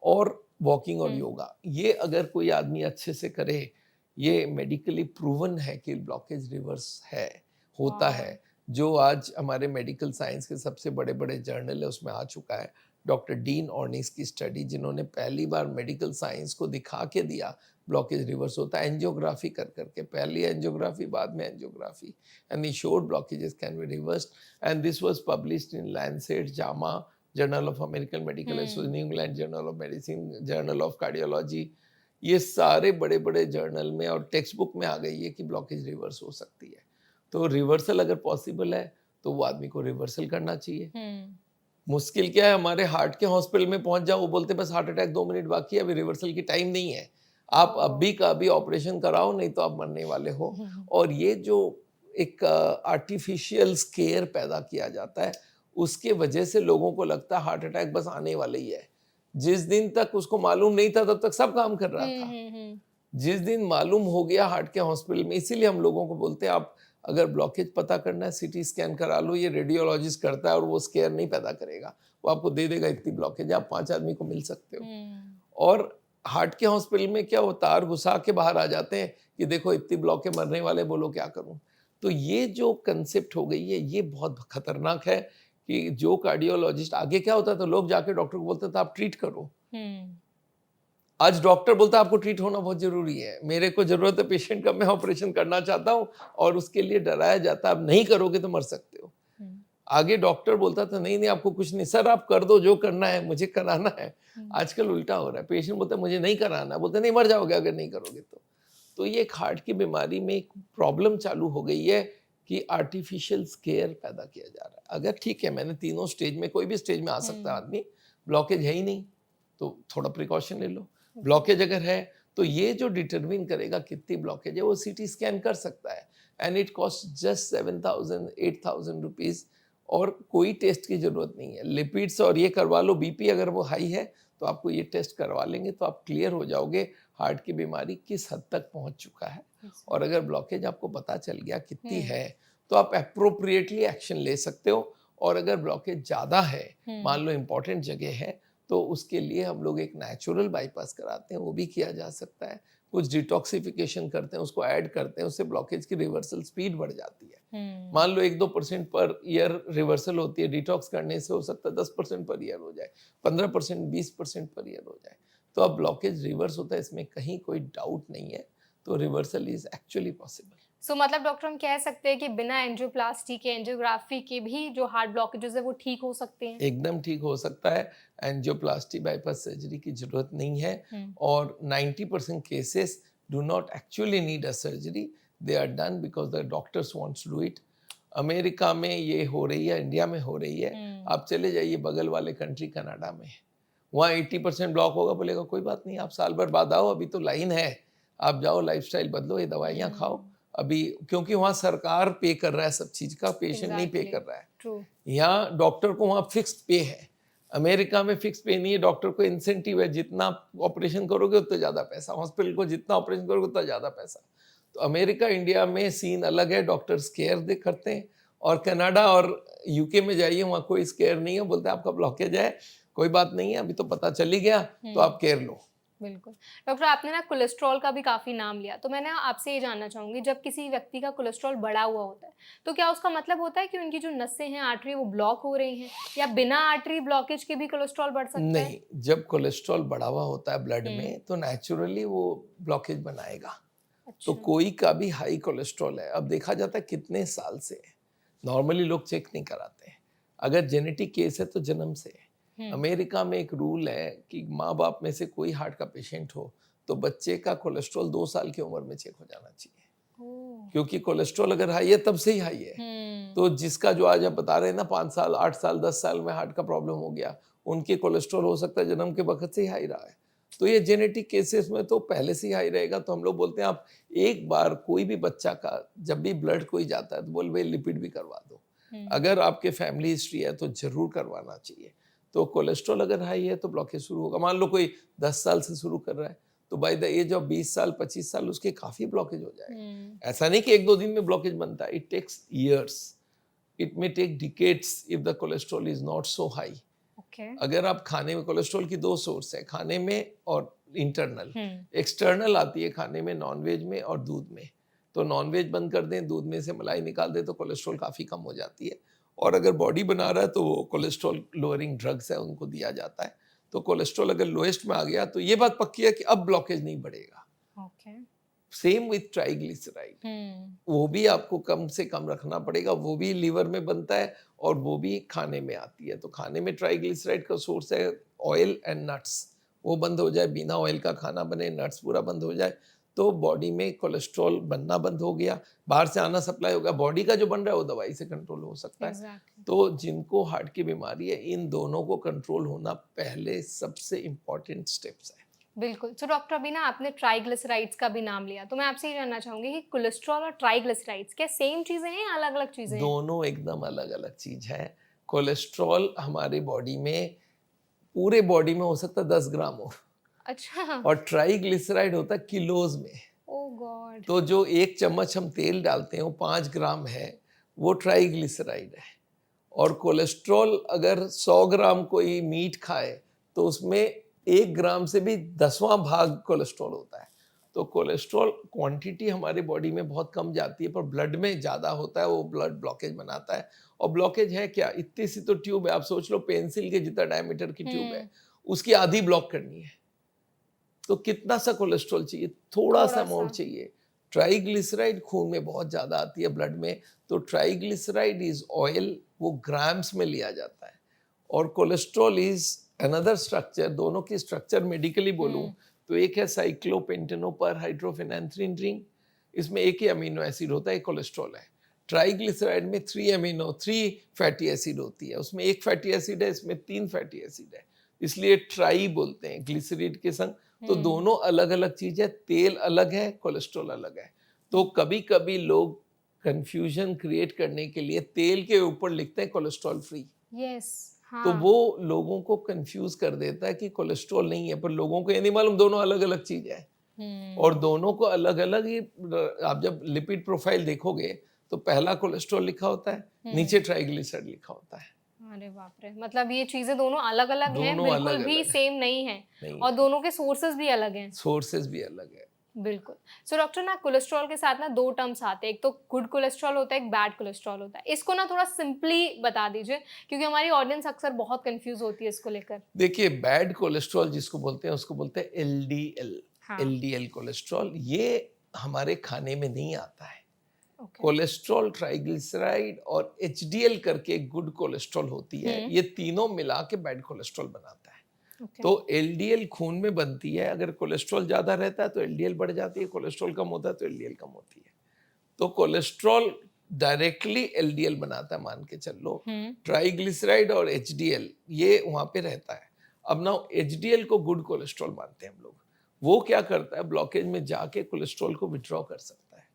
और वॉकिंग और योगा। ये अगर कोई आदमी अच्छे से करे, ये मेडिकली प्रूवन है कि ब्लॉकेज रिवर्स है, होता है। जो आज हमारे मेडिकल साइंस के सबसे बड़े बड़े जर्नल है उसमें आ चुका है। डॉक्टर डीन ऑर्निस की स्टडी, जिन्होंने पहली बार मेडिकल साइंस को दिखा के दिया ब्लॉकेज रिवर्स होता है, एंजियोग्राफी कर करके, पहली एंजियोग्राफी बाद में angiography, and he showed blockages can be reversed, and this was published in Lancet, Jama, journal of American medical association, new England journal of medicine, journal of cardiology, ये सारे बड़े बड़े जर्नल में और टेक्स्ट बुक में आ गई है कि ब्लॉकेज रिवर्स हो सकती है। तो रिवर्सल अगर पॉसिबल है तो वो आदमी को रिवर्सल करना चाहिए। मुश्किल क्या है? हमारे हार्ट के हॉस्पिटल में पहुंच जाओ, वो बोलते बस हार्ट अटैक 2 मिनट बाकी है, अभी रिवर्सल की टाइम नहीं है, आप अभी का अभी ऑपरेशन कराओ, नहीं तो आप मरने वाले हो। और ये जो एक आर्टिफिशियल स्केयर पैदा किया जाता है, उसके वजह से लोगों को लगता है हार्ट अटैक बस आने वाले ही है। जिस दिन तक उसको मालूम नहीं था तब तक सब काम कर रहा था। जिस दिन मालूम हो गया हार्ट के हॉस्पिटल में, इसीलिए हम लोगों को बोलते हैं आप अगर ब्लॉकेज पता करना है सीटी स्कैन करा लो, ये रेडियोलॉजिस्ट करता है और वो स्केयर नहीं पैदा करेगा, वो आपको दे देगा इतनी ब्लॉकेज, आप 5 आदमी को मिल सकते हो। और हार्ट के हॉस्पिटल में क्या, वो तार घुसा के बाहर आ जाते हैं कि देखो इतनी ब्लॉकेज, मरने वाले, बोलो क्या करूं। तो ये जो कंसेप्ट हो गई है ये बहुत खतरनाक है कि जो कार्डियोलॉजिस्ट, आगे क्या होता था, लोग जाके डॉक्टर को बोलते थे आप ट्रीट करो, आज डॉक्टर बोलता है आपको ट्रीट होना बहुत जरूरी है, मेरे को जरूरत है पेशेंट का, मैं ऑपरेशन करना चाहता हूं, और उसके लिए डराया जाता है आप नहीं करोगे तो मर सकते हो। आगे डॉक्टर बोलता था नहीं नहीं आपको कुछ नहीं, सर आप कर दो जो करना है, मुझे कराना है। आजकल उल्टा हो रहा है, पेशेंट बोलता है मुझे नहीं कराना, बोलते नहीं मर जाओगे अगर नहीं करोगे तो ये एक हार्ट की बीमारी में एक प्रॉब्लम चालू हो गई है कि आर्टिफिशियल स्केयर पैदा किया जा रहा है। अगर ठीक है मैंने तीनों स्टेज में, कोई भी स्टेज में आ सकता है आदमी, ब्लॉकेज है ही नहीं तो थोड़ा प्रिकॉशन ले लो। ब्लॉकेज अगर है तो ये जो डिटरमिन करेगा कितनी ब्लॉकेज है वो सीटी स्कैन कर सकता है, and it cost just 7,000-8,000 rupees, और कोई टेस्ट की जरूरत नहीं है। लिपिड्स और ये करवा लो, बीपी अगर वो हाई है तो आपको ये टेस्ट करवा लेंगे तो आप क्लियर हो जाओगे हार्ट की बीमारी किस हद तक पहुंच चुका है। और अगर ब्लॉकेज आपको पता चल गया कितनी है तो आप अप्रोप्रिएटली एक्शन ले सकते हो। और अगर ब्लॉकेज ज़्यादा है, मान लो इम्पॉर्टेंट जगह है, तो उसके लिए हम लोग एक नेचुरल बाईपास कराते हैं, वो भी किया जा सकता है। कुछ डिटॉक्सिफिकेशन करते हैं, उसको ऐड करते हैं, उससे ब्लॉकेज की रिवर्सल स्पीड बढ़ जाती है। मान लो 1-2% पर ईयर रिवर्सल होती है, डिटॉक्स करने से हो सकता है 10% पर ईयर हो जाए, 15%, 20% पर ईयर हो जाए। तो अब ब्लॉकेज रिवर्स होता है, इसमें कहीं कोई डाउट नहीं है। तो रिवर्सल इज एक्चुअली पॉसिबल। सो मतलब डॉक्टर हम कह सकते हैं कि बिना एंजियोप्लास्टी के, एंजियोग्राफी के भी जो हार्ट ब्लॉकेजेस है वो ठीक हो सकते हैं? एकदम ठीक हो सकता है। एंजियोप्लास्टी, बाईपास सर्जरी की जरूरत नहीं है। और 90% cases do not actually need a surgery. They are done because the doctors wants to do it. America में ये हो रही है, इंडिया में हो रही है। आप चले जाइए बगल वाले कंट्री कनाडा में, वहाँ 80% ब्लॉक होगा, बोलेगा कोई बात नहीं, आप साल भर बाद आओ, अभी तो लाइन है, आप जाओ लाइफस्टाइल बदलो, ये दवाइयाँ खाओ अभी, क्योंकि वहाँ सरकार पे कर रहा है सब चीज़ का, पेशेंट नहीं पे कर रहा है। True. यहाँ डॉक्टर को वहाँ फिक्स्ड पे है, अमेरिका में फिक्स पे नहीं है, डॉक्टर को इंसेंटिव है, जितना ऑपरेशन करोगे उतना ज़्यादा पैसा, हॉस्पिटल को जितना ऑपरेशन करोगे उतना ज़्यादा पैसा। तो अमेरिका इंडिया में सीन अलग है, डॉक्टर्स केयर दे करते हैं। और कनाडा और यूके में जाइए, वहाँ कोई केयर नहीं है, बोलते हैं आपका ब्लॉकेज है, कोई बात नहीं है, अभी तो पता चल ही गया, तो आप केयर लो। बिल्कुल। डॉक्टर, आपने ना कोलेस्ट्रॉल का भी काफ़ी नाम लिया, तो मैं ना आपसे ये जानना चाहूँगी, जब किसी व्यक्ति का कोलेस्ट्रॉल बढ़ा हुआ होता है, तो क्या उसका मतलब होता है कि उनकी जो नसें हैं, आर्टरी, वो ब्लॉक हो रही हैं, या बिना आर्टरी ब्लॉकेज के भी कोलेस्ट्रॉल बढ़ सकता है? नहीं, जब कोलेस्ट्रॉल बढ़ा हुआ होता है ब्लड में, तो नेचुरली वो ब्लॉकेज बनाएगा। तो कोई का भी हाई कोलेस्ट्रॉल है, अब देखा जाता है कितने साल से है, नॉर्मली लोग चेक नहीं कराते हैं। अगर जेनेटिक केस है तो जन्म से है। अमेरिका में एक रूल है कि माँ बाप में से कोई हार्ट का पेशेंट हो तो बच्चे का कोलेस्ट्रॉल 2 साल की उम्र में चेक हो जाना चाहिए, क्योंकि कोलेस्ट्रॉल अगर हाई है तब से ही हाई है। तो जिसका जो आज आप बता रहे हैं ना 5 साल, 8 साल, 10 साल में हार्ट का प्रॉब्लम हो गया, उनके कोलेस्ट्रॉल हो सकता है जन्म के वक्त से ही हाई रहा है। तो ये जेनेटिक केसेस में तो पहले से ही हाई रहेगा। तो हम लोग बोलते हैं आप एक बार कोई भी बच्चा का जब भी ब्लड कोई जाता है तो बोल भाई लिपिड भी करवा दो, अगर आपके फैमिली हिस्ट्री है तो जरूर करवाना चाहिए। तो कोलेस्ट्रॉल अगर हाई है तो ब्लॉकेज शुरू होगा। मान लो कोई 10 साल से शुरू कर रहा है तो बाय द एज ऑफ 20 साल 25 साल उसके काफी ब्लॉकेज हो जाएगा। ऐसा नहीं कि 1-2 दिन में ब्लॉकेज बनता है, it takes years, it may take decades if the cholesterol is not so high. अगर आप खाने में, कोलेस्ट्रॉल की 2 सोर्स है, खाने में और इंटरनल। एक्सटर्नल आती है खाने में, नॉनवेज में और दूध में। तो नॉनवेज बंद कर दें, दूध में से मलाई निकाल दें तो कोलेस्ट्रॉल काफ़ी कम हो जाती है। और अगर बॉडी बना रहा है तो कोलेस्ट्रॉल लोअरिंग ड्रग्स है उनको दिया जाता है। तो कोलेस्ट्रॉल अगर लोएस्ट में आ गया तो ये बात पक्की है कि अब ब्लॉकेज नहीं बढ़ेगा। सेम विथ ट्राइग्लिसराइड, वो भी आपको कम से कम रखना पड़ेगा, वो भी लीवर में बनता है और वो भी खाने में आती है। तो खाने में ट्राइग्लिसराइड का सोर्स है ऑयल एंड नट्स, वो बंद हो जाए, बिना ऑयल का खाना बने, नट्स पूरा बंद हो जाए तो बॉडी में कोलेस्ट्रॉल बनना बंद हो गया, बाहर से आना सप्लाई हो गया। बॉडी का जो बन रहा है वो दवाई से कंट्रोल हो सकता है। तो जिनको हार्ट की बीमारी है, इन दोनों को कंट्रोल होना पहले सबसे इम्पोर्टेंट स्टेप्स है। बिल्कुल। तो डॉक्टर, अभी ना आपने ट्राइग्लिसराइड्स का भी नाम लिया, तो मैं आपसे ये जानना चाहूंगी कि कोलेस्ट्रॉल और ट्राइग्लिसराइड्स क्या सेम चीजें हैं या अलग अलग चीजें हैं? दोनों एकदम अलग अलग चीज है। कोलेस्ट्रॉल हमारी बॉडी में, पूरे बॉडी में हो सकता है 10 ग्राम हो। अच्छा। और ट्राइग्लिसराइड होता है किलोज में। ओह गॉड। तो जो 1 चम्मच हम तेल डालते हैं वो 5 ग्राम है, वो ट्राइग्लिसराइड है। और कोलेस्ट्रॉल अगर 100 ग्राम कोई मीट खाए तो उसमें 1 ग्राम से भी 10वां भाग कोलेस्ट्रॉल होता है। तो कोलेस्ट्रॉल क्वांटिटी हमारे बॉडी में बहुत कम जाती है, पर ब्लड में ज़्यादा होता है, वो ब्लड ब्लॉकेज बनाता है। और ब्लॉकेज है क्या, इतनी सी तो ट्यूब है, आप सोच लो पेंसिल के जितना डायमीटर की ट्यूब है, उसकी आधी ब्लॉक करनी है। तो कितना सा कोलेस्ट्रॉल चाहिए, थोड़ा सा अमाउंट चाहिए। ट्राइग्लिसराइड खून में बहुत ज़्यादा आती है, ब्लड में। तो ट्राइग्लिसराइड इज ऑयल, वो ग्राम्स में लिया जाता है। और कोलेस्ट्रॉल इज अनदर स्ट्रक्चर। दोनों की स्ट्रक्चर मेडिकली बोलूं तो एक है साइक्लोपेंटेनोपर हाइड्रोफेनेंथ्रीन रिंग, इसमें एक ही अमीनो एसिड होता है, एक कोलेस्ट्रॉल है। ट्राइग्लिसराइड में 3 फैटी एसिड होती है, उसमें 1 फैटी एसिड है, इसमें 3 फैटी एसिड है, इसलिए ट्राई बोलते हैं ग्लिसरीड के संग। तो दोनों अलग अलग चीज है, तेल अलग है, कोलेस्ट्रॉल अलग है। तो कभी कभी लोग कंफ्यूजन क्रिएट करने के लिए तेल के ऊपर लिखते हैं कोलेस्ट्रॉल फ्री। हाँ। तो वो लोगों को कंफ्यूज कर देता है कि कोलेस्ट्रॉल नहीं है, पर लोगों को ये नहीं मालूम दोनों अलग अलग चीज है। और दोनों को अलग अलग ही, आप जब लिपिड प्रोफाइल देखोगे तो पहला कोलेस्ट्रॉल लिखा होता है, नीचे ट्राइग्लिसराइड लिखा होता है। अरे बाप रे, मतलब ये चीजें दोनों अलग अलग हैं, बिल्कुल अलग भी सेम नहीं है। और दोनों के सोर्सेज भी अलग हैं। सोर्सेज भी अलग है। बिल्कुल। सो डॉक्टर, ना कोलेस्ट्रॉल के साथ ना 2 टर्म्स आते हैं, एक तो गुड कोलेस्ट्रॉल होता है, एक बैड कोलेस्ट्रॉल होता है। इसको ना थोड़ा सिंपली बता दीजिए, क्योंकि हमारी ऑडियंस अक्सर बहुत कंफ्यूज होती है इसको लेकर। देखिए, बैड कोलेस्ट्रॉल जिसको बोलते हैं उसको बोलते हैं एलडीएल। एलडीएल कोलेस्ट्रॉल ये हमारे खाने में नहीं आता है। कोलेस्ट्रॉल, ट्राइग्लिसराइड और एचडीएल करके गुड कोलेस्ट्रॉल होती है, ये तीनों मिला के बैड कोलेस्ट्रॉल बनाता है। ओके। तो एलडीएल खून में बनती है, अगर कोलेस्ट्रॉल ज़्यादा रहता है तो एलडीएल बढ़ जाती है, कोलेस्ट्रॉल कम होता है तो एलडीएल कम होती है। तो कोलेस्ट्रॉल डायरेक्टली एलडीएल बनाता है, मान के चल लो। ट्राइग्लिसराइड और एचडीएल ये वहाँ पे रहता है। अब ना एचडीएल को गुड कोलेस्ट्रॉल मानते हैं हम लोग। वो क्या करता है, ब्लॉकेज में जाके कोलेस्ट्रॉल को विड्रॉ कर सकता है।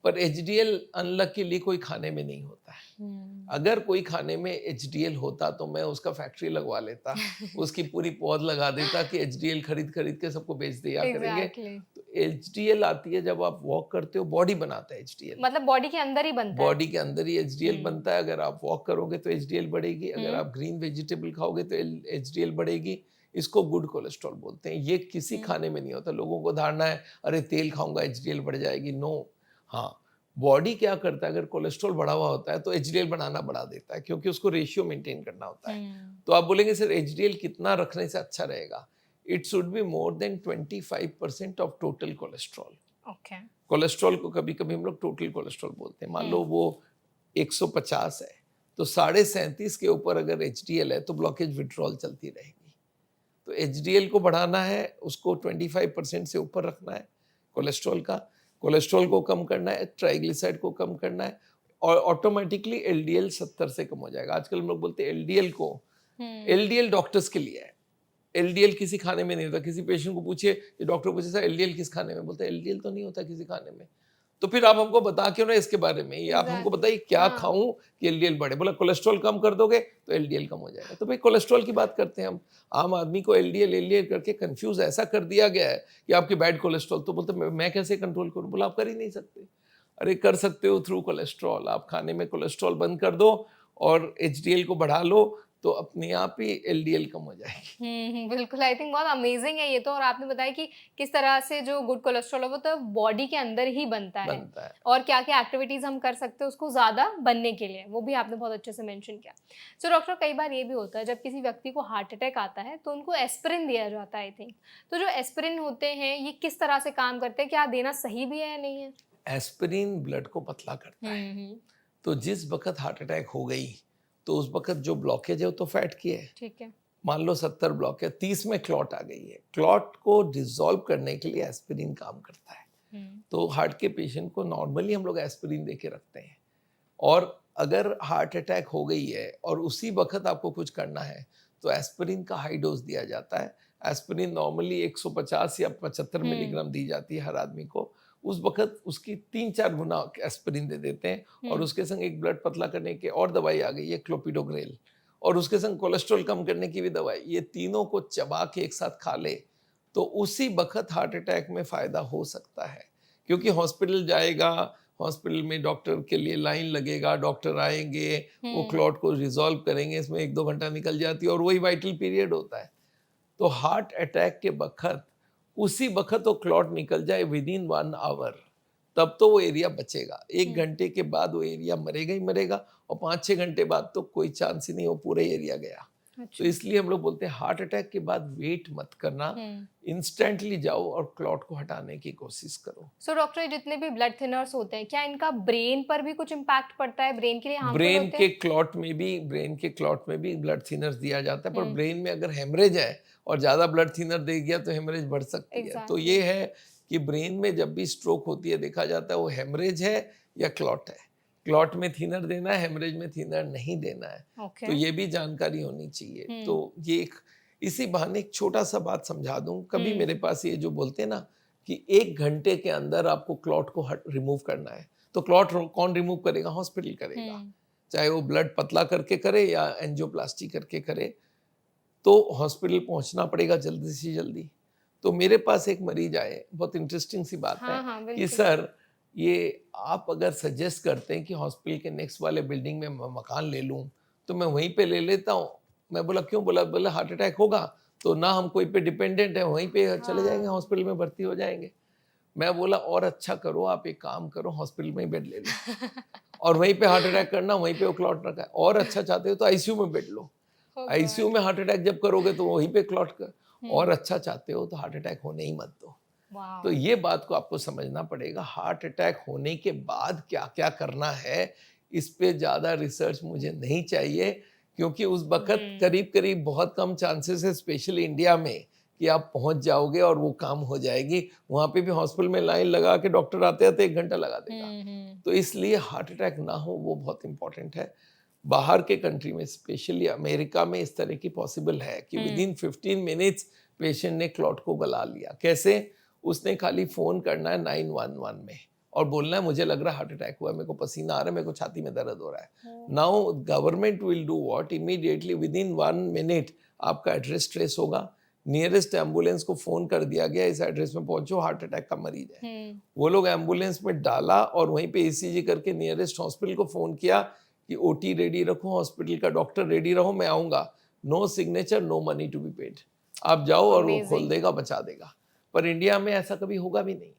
पर एचडीएल अनलकीली कोई खाने में नहीं होता है। अगर कोई खाने में एचडीएल होता तो मैं उसका फैक्ट्री लगवा लेता, उसकी पूरी पौध लगा देता कि एचडीएल खरीद खरीद के सबको बेच दिया करेंगे। एग्जैक्टली। तो एचडीएल आती है जब आप वॉक करते हो, बॉडी बनाता है एचडीएल। मतलब बॉडी के अंदर ही बनता है। बॉडी के अंदर ही एचडीएल बनता है। अगर आप वॉक करोगे तो एचडीएल बढ़ेगी, अगर आप ग्रीन वेजिटेबल खाओगे तो एचडीएल बढ़ेगी। इसको गुड कोलेस्ट्रॉल बोलते हैं। ये किसी खाने में नहीं होता। लोगों को धारणा है अरे तेल खाऊंगा एचडीएल बढ़ जाएगी। नो, हाँ, बॉडी क्या करता है, अगर कोलेस्ट्रॉल बढ़ा हुआ होता है तो एचडीएल बनाना बढ़ा देता है, क्योंकि उसको रेशियो मेंटेन करना होता है। तो आप बोलेंगे सर एचडीएल कितना रखने से अच्छा रहेगा? It should be more than 25% of total cholesterol. Okay. Cholesterol को कभी कभी हम लोग टोटल कोलेस्ट्रॉल बोलते हैं। मान लो वो 150 है तो 37.5 के ऊपर अगर एचडीएल है तो ब्लॉकेज विड्रॉल चलती रहेगी। तो एचडीएल को बढ़ाना है, उसको 25% से ऊपर रखना है कोलेस्ट्रॉल का। कोलेस्ट्रॉल को कम करना है, ट्राइग्लिसराइड को कम करना है, और ऑटोमेटिकली एलडीएल 70 से कम हो जाएगा। आजकल हम लोग बोलते हैं एलडीएल को, एलडीएल डॉक्टर्स के लिए है। एलडीएल किसी खाने में नहीं होता। किसी पेशेंट को पूछिए, डॉक्टर पूछे सर एलडीएल किस खाने में, बोलते हैं एलडीएल तो नहीं होता किसी खाने में। तो फिर आप हमको बता क्यों ना इसके बारे में, ये आप हमको बताइए क्या खाऊं कि एलडीएल बढ़े। बोला कोलेस्ट्रॉल कम कर दोगे तो एलडीएल कम हो जाएगा। तो भाई कोलेस्ट्रॉल की बात करते हैं हम। आम आदमी को एलडीएल एलडीएल करके कंफ्यूज ऐसा कर दिया गया है कि आपकी बैड कोलेस्ट्रॉल। तो बोलते मैं कैसे कंट्रोल करूं? बोला आप कर ही नहीं सकते। अरे कर सकते हो थ्रू कोलेस्ट्रॉल। आप खाने में कोलेस्ट्रॉल बंद कर दो और एचडीएल को बढ़ा लो तो अपने आप ही एलडीएल कम हो जाएगी। बिल्कुल। आई थिंक बहुत अमेजिंग है ये तो। और आपने बताया कि किस तरह से जो गुड कोलेस्ट्रॉल है वो तो बॉडी के अंदर ही बनता है और क्या क्या एक्टिविटीज हम कर सकते हैं उसको ज़्यादा बनने के लिए, वो भी आपने बहुत अच्छे से मेंशन किया। सो डॉक्टर, कई बार ये भी होता है जब किसी व्यक्ति को हार्ट अटैक आता है तो उनको एस्पिरिन दिया जाता है आई थिंक। तो जो एस्पिरिन होते हैं ये किस तरह से काम करते हैं, क्या देना सही भी है या नहीं है? एस्पिरिन ब्लड को पतला करता है। तो जिस वक्त हार्ट अटैक हो गई तो उस वक्त जो ब्लॉकेज है वो तो फैट की है। ठीक है। मान लो 70 ब्लॉक है, 30 में क्लॉट आ गई है। क्लॉट को डिसॉल्व करने के लिए एस्पिरिन काम करता है। तो हार्ट के पेशेंट को नॉर्मली हम लोग एस्पिरिन दे के रखते हैं। और अगर हार्ट अटैक हो गई है और उसी वक्त आपको कुछ करना है तो एस्पिरिन का हाई डोज दिया जाता है। एस्पिरिन नॉर्मली 150 या 75 मिलीग्राम दी जाती है हर आदमी को। उस वक्त उसकी 3-4 गुना एस्पिरिन दे देते हैं। और उसके संग एक ब्लड पतला करने की और दवाई आ गई है क्लोपिडोग्रेल, और उसके संग कोलेस्ट्रॉल कम करने की भी दवाई। ये तीनों को चबा के एक साथ खा ले तो उसी वक्त हार्ट अटैक में फ़ायदा हो सकता है। क्योंकि हॉस्पिटल जाएगा, हॉस्पिटल में डॉक्टर के लिए लाइन लगेगा, डॉक्टर आएंगे, वो क्लॉट को रिजॉल्व करेंगे, इसमें 1-2 घंटा निकल जाती है और वही वाइटल पीरियड होता है। तो हार्ट अटैक के वक्त उसी वक्त वो क्लॉट निकल जाए विदिन 1 आवर, तब तो वो एरिया बचेगा। 1 घंटे के बाद वो एरिया मरेगा ही मरेगा, और 5-6 घंटे बाद तो कोई चांस ही नहीं, वो पूरा एरिया गया। तो इसलिए हम लोग बोलते हैं हार्ट अटैक के बाद वेट मत करना, इंस्टेंटली जाओ और क्लॉट को हटाने की कोशिश करो। सो डॉक्टर, जितने भी ब्लड थिनर्स होते हैं क्या इनका ब्रेन पर भी कुछ इम्पैक्ट पड़ता है? ब्रेन के लिए हार्मफुल होते हैं? ब्रेन के क्लॉट में भी ब्लड थिनर्स दिया जाता है। पर ब्रेन में अगर हेमरेज है और ज्यादा ब्लड थिनर दे गया तो हेमरेज बढ़ सकती है। तो ये है कि ब्रेन में जब भी स्ट्रोक होती है देखा जाता है वो हेमरेज है या क्लॉट है। क्लॉट में थिनर देना है, हेमरेज में थिनर नहीं देना है। तो ये भी जानकारी होनी चाहिए। तो ये इसी बहाने एक छोटा सा बात समझा दूं। कभी मेरे पास ये जो बोलते हैं ना कि 1 घंटे के अंदर आपको क्लॉट को रिमूव करना है, तो क्लॉट कौन रिमूव करेगा? हॉस्पिटल करेगा। चाहे वो ब्लड पतला करके करे या एंजियोप्लास्टी करके करे, तो हॉस्पिटल पहुंचना पड़ेगा जल्दी से जल्दी। तो मेरे पास एक मरीज आए, बहुत इंटरेस्टिंग सी बात है कि सर ये आप अगर सजेस्ट करते हैं कि हॉस्पिटल के नेक्स्ट वाले बिल्डिंग में मकान ले लूं तो मैं वहीं पे ले लेता हूं। मैं बोला क्यों? बोला हार्ट अटैक होगा तो ना हम कोई पे डिपेंडेंट है, वहीं पे चले जाएंगे, हॉस्पिटल में भर्ती हो जाएंगे। मैं बोला और अच्छा करो, आप एक काम करो, हॉस्पिटल में ही बेड ले लो और वहीं पे हार्ट अटैक करना, वहीं पे वो क्लॉट रखा है। और अच्छा चाहते हो तो आईसीयू में बेड लो, आईसीयू में हार्ट अटैक जब करोगे तो वहीं पे क्लॉट कर। और अच्छा चाहते हो तो हार्ट अटैक होने ही मत दो। तो ये बात को आपको समझना पड़ेगा। हार्ट अटैक होने के बाद क्या क्या करना है, इस पे ज़्यादा रिसर्च मुझे नहीं चाहिए, क्योंकि उस वक्त करीब करीब बहुत कम चांसेस है, स्पेशली इंडिया में, कि आप पहुंच जाओगे और वो काम हो जाएगी। वहाँ पे भी हॉस्पिटल में लाइन लगा के डॉक्टर आते आते 1 घंटा लगा देगा। तो इसलिए हार्ट अटैक ना हो वो बहुत इंपॉर्टेंट है। बाहर के कंट्री में, स्पेशली अमेरिका में, इस तरह की पॉसिबल है कि विद इन 15 मिनट्स पेशेंट ने क्लॉट को गला लिया। कैसे? उसने खाली फोन करना है 911 में और बोलना है मुझे लग रहा है हार्ट अटैक हुआ है, मेरे को पसीना आ रहा है, मेरे को छाती में दर्द हो रहा है। Now government will do what, immediately with in 1 minute आपका एड्रेस ट्रेस होगा, नियरेस्ट एम्बुलेंस को फोन कर दिया गया, इस एड्रेस में पहुंचो, हार्ट अटैक का मरीज है। वो लोग एम्बुलेंस में डाला और वहीं पे ईसीजी करके नियरेस्ट हॉस्पिटल को फोन किया कि ओटी रेडी रखो, हॉस्पिटल का डॉक्टर रेडी रहो, मैं आऊंगा। No signature, no money to be paid. आप जाओ और वो खोल देगा, बचा देगा। पर इंडिया में ऐसा कभी होगा भी नहीं।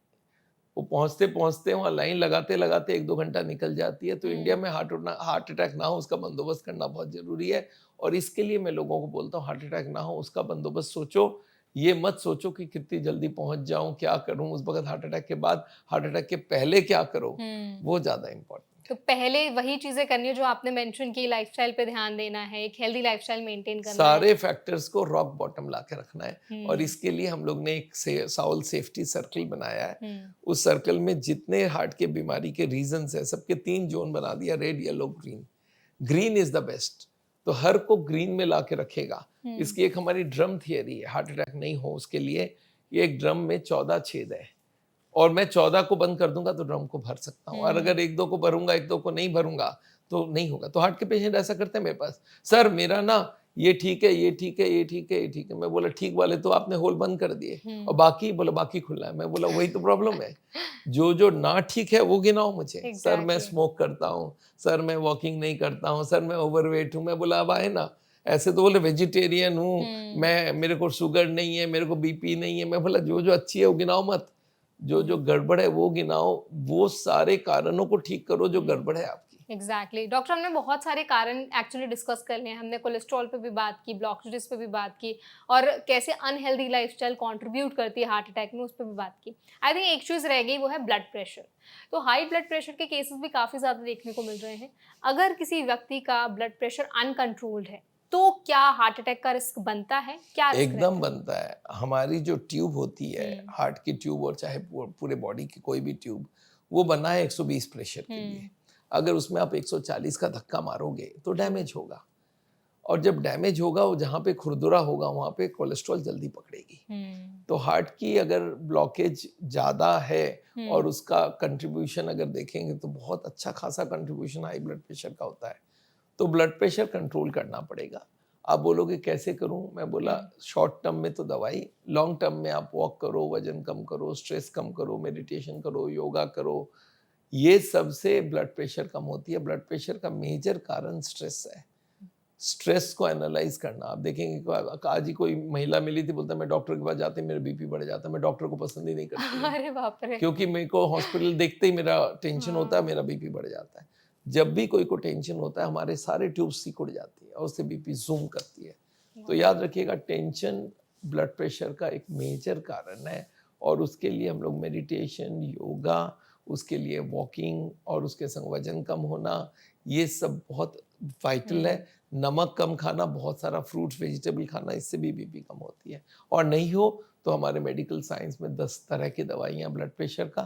वो पहुंचते पहुंचते वहाँ लाइन लगाते लगाते 1-2 घंटा निकल जाती है। तो इंडिया में हार्ट अटैक ना हो उसका बंदोबस्त करना बहुत जरूरी है। और इसके लिए मैं लोगों को बोलता हूँ, हार्ट अटैक ना हो उसका बंदोबस्त सोचो। ये मत सोचो कि कितनी जल्दी पहुंच जाऊं, क्या करूं उस वक्त। हार्ट अटैक के बाद, हार्ट अटैक के पहले क्या करो, वो ज्यादा इंपॉर्टेंट। तो पहले वही चीजें करनी है जो आपने मेंशन की, लाइफस्टाइल पे ध्यान देना है, एक हेल्दी लाइफस्टाइल मेंटेन करना है, सारे फैक्टर्स को रॉक बॉटम ला के रखना है। और इसके लिए हम लोग ने एक साउल सेफ्टी सर्कल बनाया है। उस सर्कल में जितने हार्ट के बीमारी के रीजंस है, सबके 3 जोन बना दिया, red, yellow, green. Green is the best, तो हर को ग्रीन में ला के रखेगा। इसकी एक हमारी ड्रम थियरी है, हार्ट अटैक नहीं हो उसके लिए। ये एक ड्रम में 14 छेद है और मैं 14 को बंद कर दूंगा तो ड्रम को भर सकता हूँ। और अगर 1-2 को भरूंगा, 1-2 को नहीं भरूंगा तो नहीं होगा। तो हार्ट के पेशेंट ऐसा करते हैं मेरे पास, सर मेरा ना ये ठीक है, ये ठीक है, ये ठीक है, ये ठीक है। मैं बोला ठीक वाले तो आपने होल बंद कर दिए और बाकी, बोला बाकी खुला है। मैं बोला वही तो प्रॉब्लम है, जो जो ना ठीक है वो गिनाओ मुझे। सर मैं स्मोक करता हूँ, सर मैं वॉकिंग नहीं करता हूँ, सर मैं ओवरवेट हूँ। मैं बोला अब आए ना, ऐसे तो बोले वेजिटेरियन हूँ मैं, मेरे को शुगर नहीं है, मेरे को बीपी नहीं है। मैं बोला जो जो अच्छी है वो गिनाओ मत, जो जो गड़बड़ है वो गिनाओ। वो सारे कारणों को ठीक करो जो गड़बड़ है आपकी। एग्जैक्टली डॉक्टर, हमने बहुत सारे कारण एक्चुअली डिस्कस कर लिए। हमने कोलेस्ट्रॉल पे भी बात की, ब्लॉकेजेस पे भी बात की, और कैसे अनहेल्दी लाइफस्टाइल कंट्रीब्यूट करती है हार्ट अटैक में, उस पर भी बात की। आई थिंक एक चीज़ रह गई, वो है ब्लड प्रेशर। तो हाई ब्लड प्रेशर के केसेस भी काफ़ी ज़्यादा देखने को मिल रहे हैं। अगर किसी व्यक्ति का ब्लड प्रेशर अनकंट्रोल्ड है तो क्या हार्ट अटैक का रिस्क बनता है? क्या रिस्क एकदम बनता है। हमारी जो ट्यूब होती है, हार्ट की ट्यूब और चाहे पूरे बॉडी की कोई भी ट्यूब, वो बना है 120 प्रेशर के लिए। अगर उसमें आप 140 का धक्का मारोगे तो डैमेज होगा, और जब डैमेज होगा, वो जहाँ पे खुरदुरा होगा वहाँ पे कोलेस्ट्रॉल जल्दी पकड़ेगी। तो हार्ट की अगर ब्लॉकेज ज़्यादा है और उसका कंट्रीब्यूशन अगर देखेंगे तो बहुत अच्छा खासा कंट्रीब्यूशन हाई ब्लड प्रेशर का होता है। तो ब्लड प्रेशर कंट्रोल करना पड़ेगा। आप बोलोगे कैसे करूं? मैं बोला शॉर्ट टर्म में तो दवाई, लॉन्ग टर्म में आप वॉक करो, वजन कम करो, स्ट्रेस कम करो, मेडिटेशन करो, योगा करो। ये सबसे ब्लड प्रेशर कम होती है। ब्लड प्रेशर का मेजर कारण स्ट्रेस है। स्ट्रेस को एनालाइज करना। आप देखेंगे आज ही कोई महिला मिली थी, बोलता मैं डॉक्टर के पास जाते मेरा बीपी बढ़ जाता। मैं डॉक्टर को पसंद ही नहीं करती अरे बाप रे। क्योंकि मेरे को हॉस्पिटल देखते ही मेरा टेंशन होता है, मेरा बीपी बढ़ जाता है। जब भी कोई को टेंशन होता है, हमारे सारे ट्यूब सिकुड़ जाती है और उससे बीपी जूम करती है। तो याद रखिएगा, टेंशन ब्लड प्रेशर का एक मेजर कारण है। और उसके लिए हम लोग मेडिटेशन, योगा, उसके लिए वॉकिंग और उसके संग वजन कम होना, ये सब बहुत वाइटल है। नमक कम खाना, बहुत सारा फ्रूट्स वेजिटेबल खाना, इससे भी बीपी कम होती है। और नहीं हो तो हमारे मेडिकल साइंस में 10 तरह की दवाइयाँ ब्लड प्रेशर का,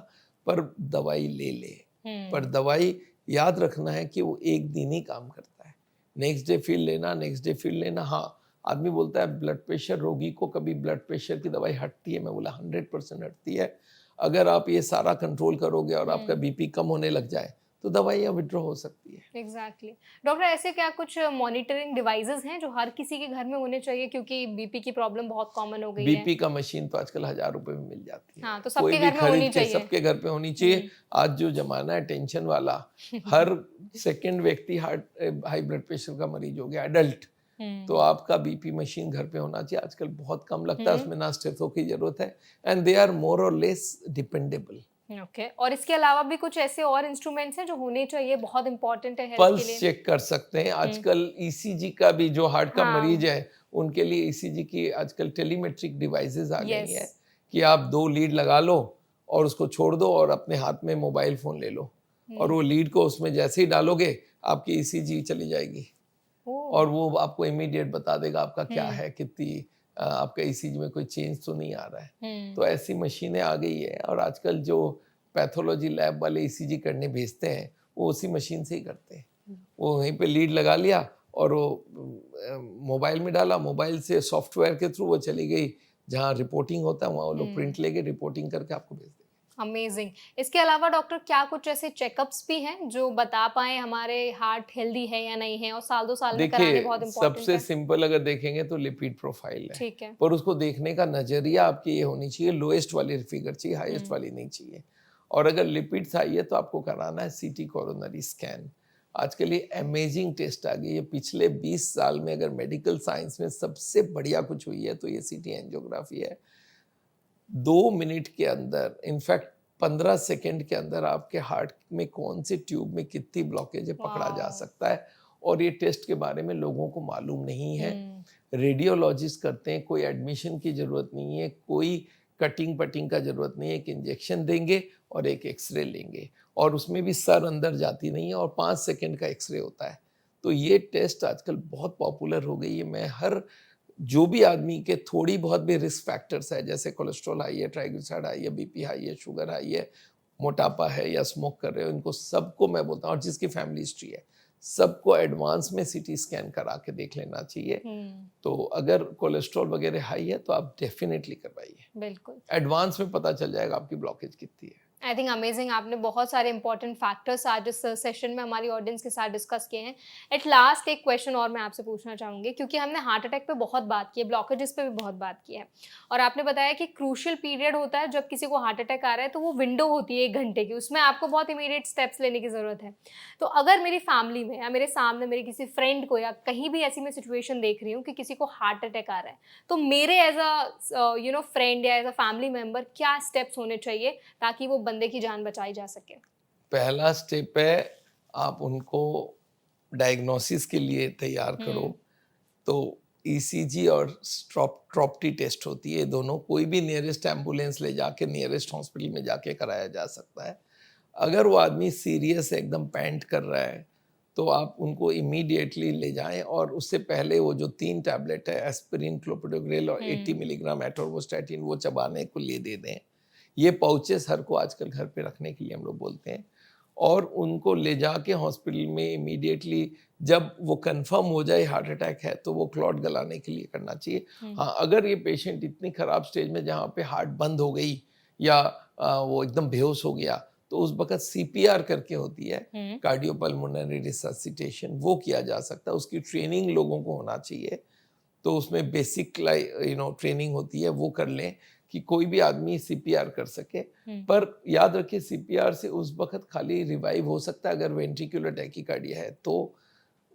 पर दवाई ले ले। पर दवाई याद रखना है कि वो एक दिन ही काम करता है। नेक्स्ट डे फिर लेना, नेक्स्ट डे फिर लेना। हाँ, आदमी बोलता है ब्लड प्रेशर रोगी को कभी ब्लड प्रेशर की दवाई हटती है? मैं बोला 100% हटती है। अगर आप ये सारा कंट्रोल करोगे और आपका बीपी कम होने लग जाए तो दवाइयाँ विड्रॉ हो सकती है। एग्जैक्टली डॉक्टर, ऐसे क्या कुछ मॉनिटरिंग डिवाइसेस हैं जो हर किसी के घर में होने चाहिए, क्योंकि बीपी की प्रॉब्लम बहुत कॉमन हो गई है? बीपी का मशीन तो आजकल 1000 रुपए में मिल जाती है। हाँ, तो सबके घर में होनी चाहिए। सबके घर पे होनी चाहिए। आज जो जमाना है टेंशन वाला, हर सेकंड व्यक्ति हाई ब्लड प्रेशर का मरीज हो गया, एडल्ट। तो आपका बीपी मशीन घर पे होना चाहिए। आजकल बहुत कम लगता है, उसमें ना स्टेथो की जरूरत है, एंड दे आर मोर और लेस डिपेंडेबल। ओके, और इसके अलावा भी कुछ ऐसे और इंस्ट्रूमेंट्स हैं जो होने चाहिए, बहुत इंपॉर्टेंट है हेल्थ के लिए? पल्स चेक कर सकते हैं आजकल। ईसीजी का भी, जो हार्ट का मरीज है उनके लिए ईसीजी की आजकल टेलीमेट्रिक डिवाइसेस आ गई है कि आप 2 लीड लगा लो और उसको छोड़ दो और अपने हाथ में मोबाइल फोन ले लो, और वो लीड को उसमें जैसे ही डालोगे आपकी ईसीजी चली जाएगी। और वो आपको इमीडिएट बता देगा आपका क्या हम्म। है, कितनी आपका ईसीजी में कोई चेंज तो नहीं आ रहा है। तो हम्म। ऐसी मशीनें आ गई है और आजकल जो पैथोलॉजी लैब वाले ईसीजी करने भेजते हैं वो उसी मशीन से ही करते हैं। वो वहीं पे लीड लगा लिया और वो मोबाइल में डाला, मोबाइल से सॉफ्टवेयर के थ्रू वो चली गई जहाँ रिपोर्टिंग होता है, वहाँ वो लोग प्रिंट लेके रिपोर्टिंग करके आपको भेज देंगे। अमेजिंग। इसके अलावा डॉक्टर क्या कुछ ऐसे चेकअप्स भी हैं जो बता पाए हमारे हार्ट हेल्दी है या नहीं है, और साल 2 साल में कराने देखिए, बहुत इम्पोर्टेंट सबसे है? सिंपल अगर देखेंगे तो लिपिड प्रोफाइल है, ठीक है। पर उसको देखने का नजरिया आपकी ये होनी चाहिए, लोएस्ट वाली फिगर चाहिए, हाईएस्ट वाली नहीं चाहिए। और अगर लिपिड्स हाई है तो आपको कराना है सीटी कोरोनरी स्कैन। आजकल ये अमेजिंग टेस्ट आ गई है। पिछले 20 साल में अगर मेडिकल साइंस में सबसे बढ़िया कुछ हुई है तो ये सीटी एंजियोग्राफी है। 2 मिनट के अंदर, इनफैक्ट 15 सेकंड के अंदर आपके हार्ट में कौन सी ट्यूब में कितनी ब्लॉकेज है पकड़ा जा सकता है। और ये टेस्ट के बारे में लोगों को मालूम नहीं है। रेडियोलॉजिस्ट करते हैं, कोई एडमिशन की जरूरत नहीं है, कोई कटिंग पटिंग का जरूरत नहीं है। एक इंजेक्शन देंगे और एक एक्सरे लेंगे और उसमें भी सर अंदर जाती नहीं है और 5 सेकंड का एक्सरे होता है। तो ये टेस्ट आजकल बहुत पॉपुलर हो गई है। मैं हर जो भी आदमी के थोड़ी बहुत भी रिस्क फैक्टर्स है, जैसे कोलेस्ट्रॉल हाई है, ट्राइग्लिसराइड हाई है, बीपी हाई है, शुगर हाई है, मोटापा है या स्मोक कर रहे हो, इनको सबको मैं बोलता हूँ, और जिसकी फैमिली हिस्ट्री है सबको एडवांस में सीटी स्कैन करा के देख लेना चाहिए। तो अगर कोलेस्ट्रॉल वगैरह हाई है तो आप डेफिनेटली करवाइए। बिल्कुल, एडवांस में पता चल जाएगा आपकी ब्लॉकेज कितनी है। I think amazing. आपने बहुत सारे इंपॉर्टेंट फैक्टर्स आज इस सेशन में हमारी ऑडियंस के साथ डिस्कस किए हैं। एट लास्ट एक क्वेश्चन और मैं आपसे पूछना चाहूँगी, क्योंकि हमने हार्ट अटैक पे बहुत बात की है, ब्लॉकेजेस पे भी बहुत बात की है, और आपने बताया कि क्रूशियल पीरियड होता है जब किसी को हार्ट अटैक आ रहा है, तो वो विंडो होती है 1 घंटे की, उसमें आपको बहुत इमीडिएट स्टेप्स लेने की ज़रूरत है। तो अगर मेरी फैमिली में या मेरे सामने मेरे किसी फ्रेंड को या कहीं भी ऐसी मैं सिचुएशन देख रही हूँ कि किसी को हार्ट अटैक आ रहा है, तो मेरे एज अ फ्रेंड या एज अ फैमिली मेम्बर क्या स्टेप्स होने चाहिए ताकि वो बंदे की जान बचाई जा सके? पहला स्टेप है आप उनको डायग्नोसिस के लिए तैयार करो। तो ईसीजी और ट्रॉप्टी टेस्ट होती है, दोनों कोई भी नियरेस्ट एम्बुलेंस ले जाके नियरेस्ट हॉस्पिटल में जाके कराया जा सकता है। अगर वो आदमी सीरियस है, एकदम पैंट कर रहा है, तो आप उनको इमीडिएटली ले जाएं और उससे पहले वो जो 3 टैबलेट है, एस्पिरिन, क्लोपिडोग्रेल और 80 मिलीग्राम एटोर्वोस्टैटिन, वो चबाने को लिए दे दें। ये पाउचेस हर को आजकल घर पे रखने के लिए हम लोग बोलते हैं, और उनको ले जाके हॉस्पिटल में इमीडिएटली जब वो कंफर्म हो जाए हार्ट अटैक है तो वो क्लॉट गलाने के लिए करना चाहिए। हाँ, अगर ये पेशेंट इतनी खराब स्टेज में जहाँ पे हार्ट बंद हो गई या वो एकदम बेहोश हो गया, तो उस वक्त सीपीआर करके होती है, कार्डियोपल्मोनरी रिससिटेशन, वो किया जा सकता है। उसकी ट्रेनिंग लोगों को होना चाहिए, तो उसमें बेसिक ट्रेनिंग होती है, वो कर लें कि कोई भी आदमी सीपीआर कर सके। पर याद रखिए, सीपीआर से उस वक्त खाली रिवाइव हो सकता है अगर वेंट्रिकुलर टैकीकार्डिया है। तो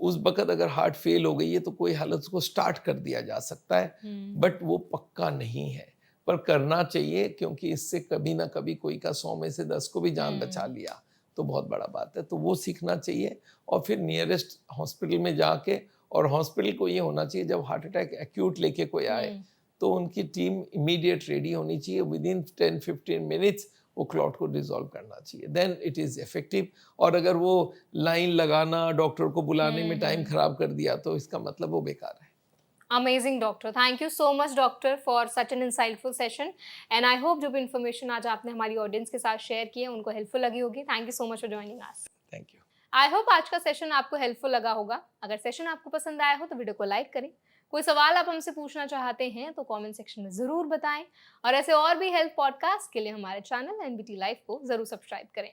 उस वक्त अगर हार्ट फेल हो गई है तो कोई हालत को स्टार्ट कर दिया जा सकता है, बट वो पक्का नहीं है, पर करना चाहिए, क्योंकि इससे कभी ना कभी कोई का 100 में से 10 को भी जान बचा लिया तो बहुत बड़ा बात है। तो वो सीखना चाहिए और फिर नियरेस्ट हॉस्पिटल में जाके, और हॉस्पिटल को ये होना चाहिए जब हार्ट अटैक एक्यूट लेके कोई आए तो उनकी टीम इमीडिएट रेडी होनी चाहिए, विद इन 10-15 मिनट्स वो क्लॉट को डिसॉल्व करना चाहिए, देन इट इज़ इफेक्टिव। और अगर वो लाइन लगाना, डॉक्टर को बुलाने में टाइम खराब कर दिया तो इसका मतलब वो बेकार है। Amazing doctor, thank you so much doctor for such an insightful session, and I hope जो भी इन्फॉर्मेशन आज आपने हमारी ऑडियंस के साथ शेयर की है उनको हेल्पफुल लगी होगी। Thank you so much for joining us. Thank you. I hope आज का सेशन आपको हेल्पफुल लगा होगा। अगर सेशन आपको पसंद आया हो तो वीडियो को लाइक करें। कोई सवाल आप हमसे पूछना चाहते हैं तो कमेंट सेक्शन में ज़रूर बताएं, और ऐसे और भी हेल्थ पॉडकास्ट के लिए हमारे चैनल एनबीटी लाइव को ज़रूर सब्सक्राइब करें।